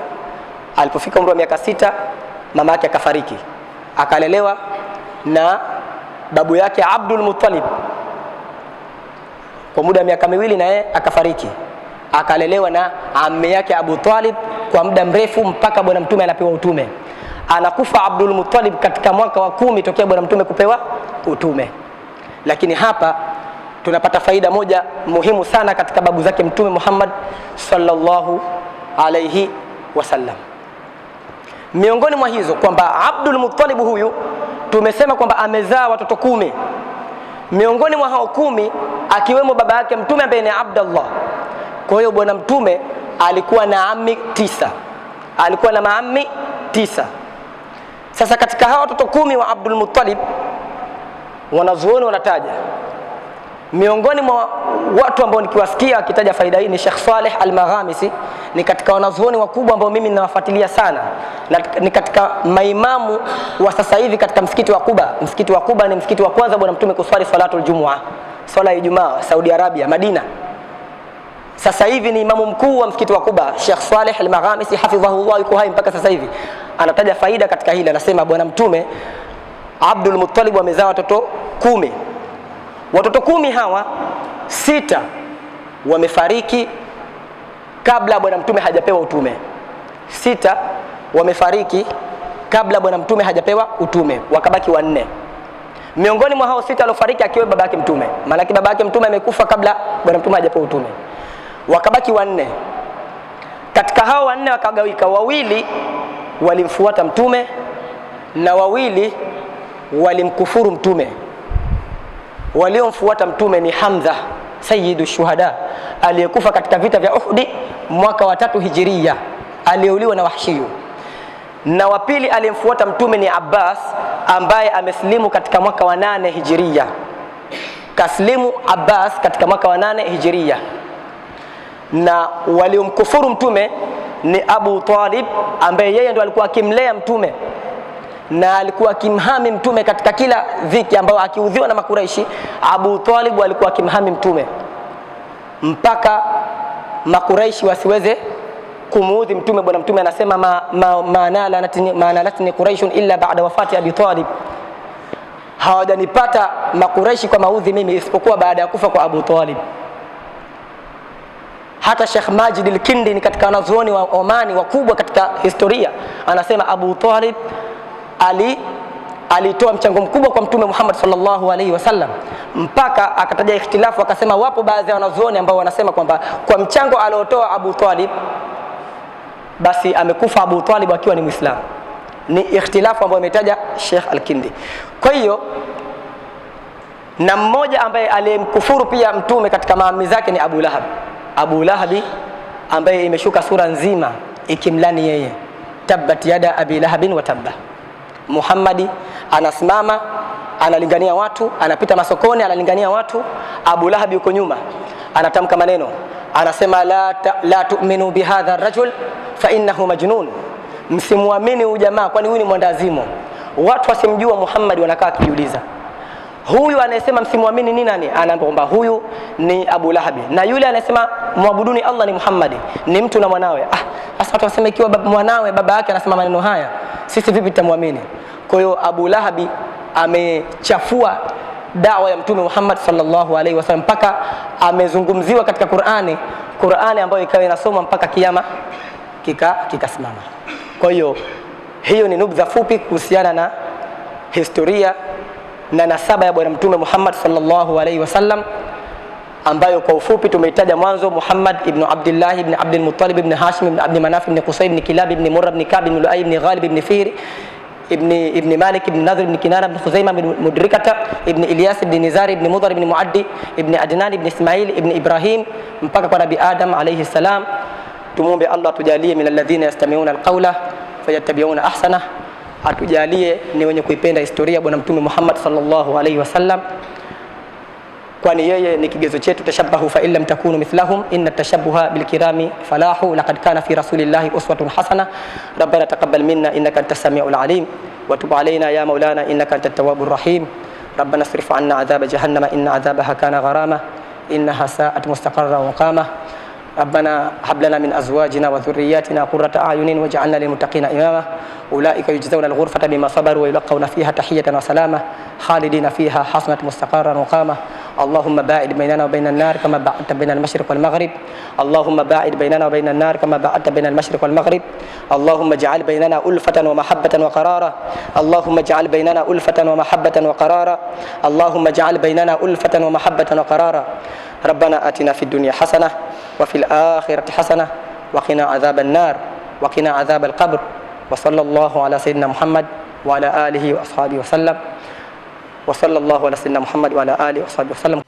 Alipofika umri wa miaka 6 mama yake akafariki. Akalelewa na babu yake Abdul Muttalib kwa muda wa miaka miwili, na yeye akafariki. Akalelewa na ammi yake Abu Talib kwa muda mrefu mpaka bwana mtume anapewa utume. Anakufa Abdul Muttalib katika mwaka wa 10 tokea bwana mtume kupewa utume. Lakini hapa tunapata faida moja muhimu sana katika babu zake mtume Muhammad sallallahu alayhi wasallam. Miongoni mwa hizo kwamba Abdul Muttalib huyu tumesema kwamba amezaa watoto 10. Miongoni mwa hao 10 akiwemo baba yake mtume ambaye ni Abdullah. Kwa hiyo bwana mtume alikuwa na ammi 9. Alikuwa na maammi 9. Sasa katika hao watoto 10 wa Abdul Muttalib, wanazuoni wanataja miongoni mwa watu ambao nikiwasikia akitaja faida hii ni Sheikh Saleh Al-Maghamisi. Ni katika wanazuoni wakubwa ambao mimi ninawafuatilia sana, na ni katika maimamu wa sasa hivi katika msikiti wa Quba. Msikiti wa Quba ni msikiti wa kwanza bwana mtume kuswali salatul Jumua, swala ya Ijumaa, Saudi Arabia, Madina. Sasa hivi ni imamu mkuu wa msikiti wa Quba, Sheikh Saleh Al-Maghamisi hafidhahullah, yuko hai mpaka sasa hivi. Anataja faida katika hili, anasema bwana mtume Abdul Muttalib amezaa watoto 10. Watoto 10 hawa 6 wamefariki kabla bwana mtume hajapewa utume. 6 wamefariki kabla bwana mtume hajapewa utume, wakabaki 4. Miongoni mwa hao 6 waliofariki akiwa baba yake mtume, maana baba yake mtume amekufa kabla bwana mtume hajapewa utume. Wakabaki 4. Katika hao 4 wakagawika, 2 walimfuata mtume na 2 walimkufuru mtume. Waliomfuata mtume ni Hamza sayyidu shuhada, aliyekufa katika vita vya Uhud mwaka wa 3 Hijiria, aliyeuliwa na Wahshiyu. Na wa pili aliyemfuata mtume ni Abbas, ambaye ameslimu katika mwaka wa 8 Hijiria. Kaslimu Abbas katika mwaka wa 8 Hijiria. Na waliomkufuru mtume ni Abu Talib, ambaye yeye ndo alikuwa akimlea mtume na alikuwa akimhami mtume katika kila dhiki ambayo akiudhiwa na Makuraishi. Abu Talib alikuwa akimhami mtume mpaka Makuraishi wasiweze kumuudhi mtume. Bwana mtume anasema ma nalatni Quraishun illa ba'da wafati Abi Talib, hawajanipata Makuraishi kwa maudhi mimi isipokuwa baada ya kufa kwa Abu Talib. Hata Sheikh Majid al-Kindi ni katika wanazuoni wa Omani wakubwa katika historia, anasema Abu Talib alitoa mchango mkubwa kwa mtume Muhammad sallallahu alaihi wasallam, mpaka akataja ikhtilafu, akasema wapo baadhi ya wanazuoni ambao wanasema kwamba kwa mchango aliotoa Abu Talib basi amekufa Abu Talib akiwa ni Muislamu. Ni ikhtilafu ambayo imetaja Sheikh al-Kindi. Kwa hiyo na mmoja ambaye aliyemkufuru pia mtume katika maami zake ni Abu Lahab. Abu Lahabi ambaye imeshuka sura nzima ikimlani yeye, tabbat yada abi lahabin wa tabba. Muhammadi anasimama analingania watu, anapita masokoni analingania watu, Abu Lahab yuko nyuma anatamka maneno, anasema la tu'minu bihadha ar-rajul fa innahu majnun, msimuamini huyu jamaa kwani huyu ni mwandazimu. Watu wasimjua Muhammad wanakaa kijiuliza, huyu anayesema msimuamini ni nani? Anaomba huyu ni Abu Lahab, na yule anayesema muabuduni Allah ni Muhammad, ni mtu na mwanawe. Sasa watu wasema ikiwa mwanawe baba yake anasema maneno haya, sisi vipi tutamwamini? Kwa hiyo Abu Lahab amechafua dawa ya mtume Muhammad sallallahu alaihi wasallam, mpaka amezungumziwa katika Qur'ani ambayo ikawa inasoma mpaka kiyama kikasimama. Kwa hiyo hiyo ni nubdha fupi kuhusiana na historia na nasaba ya bwana mtume Muhammad sallallahu alaihi wasallam, ambayo kwa ufupi tumeitaja mwanzo: Muhammad ibn Abdullah ibn Abdul Muttalib ibn Hashim ibn Abd Manaf ibn Qusay ibn Kilab ibn Murrah ibn Ka'b ibn Lu'ay ibn Ghalib ibn Fihr ibn Malik ibn Nadhr ibn Kinana ibn Khuzaimah ibn Mudrikata ibn Ilyas ibn Nizar ibn Mudhar ibn Muaddi ibn Adnan ibn Ismail ibn Ibrahim mpaka kwa Nabii Adam alayhi salam. Tumuombe Allah tujalie min alladhina yastami'una alqawla fayattabi'una ahsana, atujalie ni wenye kuipenda historia bwana mtume Muhammad sallallahu alayhi wasallam, kwani yeye ni kigezo chetu. Tashabbahu fa illam takunu mithlahum inna tashabbuha bil kirami falahu, laqad kana fi rasulillahi uswatun hasana. Rabbana taqabbal minna innaka antas samiul alim wa tub alayna ya maulana innaka antat tawwabur rahim. Rabbana asrif anna adhaba jahannama inna adhabaha kana gharama innaha sa'at mustaqarra wa qama. ربنا هب لنا من ازواجنا وذرياتنا قرة اعين واجعلنا للمتقين اماما. اولئك يجزون الغرفة بما صبروا ويلقون فيها تحية وسلامة خالدين فيها حسنة مستقرا وقامة. اللهم باعد بيننا وبين النار كما باعدت بين المشرق والمغرب اللهم باعد بيننا وبين النار كما باعدت بين المشرق والمغرب اللهم اجعل بيننا ألفة ومحبة وقرارا اللهم اجعل بيننا ألفة ومحبة وقرارا اللهم اجعل بيننا ألفة ومحبة وقرارا ربنا آتنا في الدنيا حسنة وفي الآخرة حسنة وقنا عذاب النار وقنا عذاب القبر وصلى الله على سيدنا محمد وعلى آله وأصحابه وسلم وصلى الله على سيدنا محمد وعلى آله وصحبه وسلم.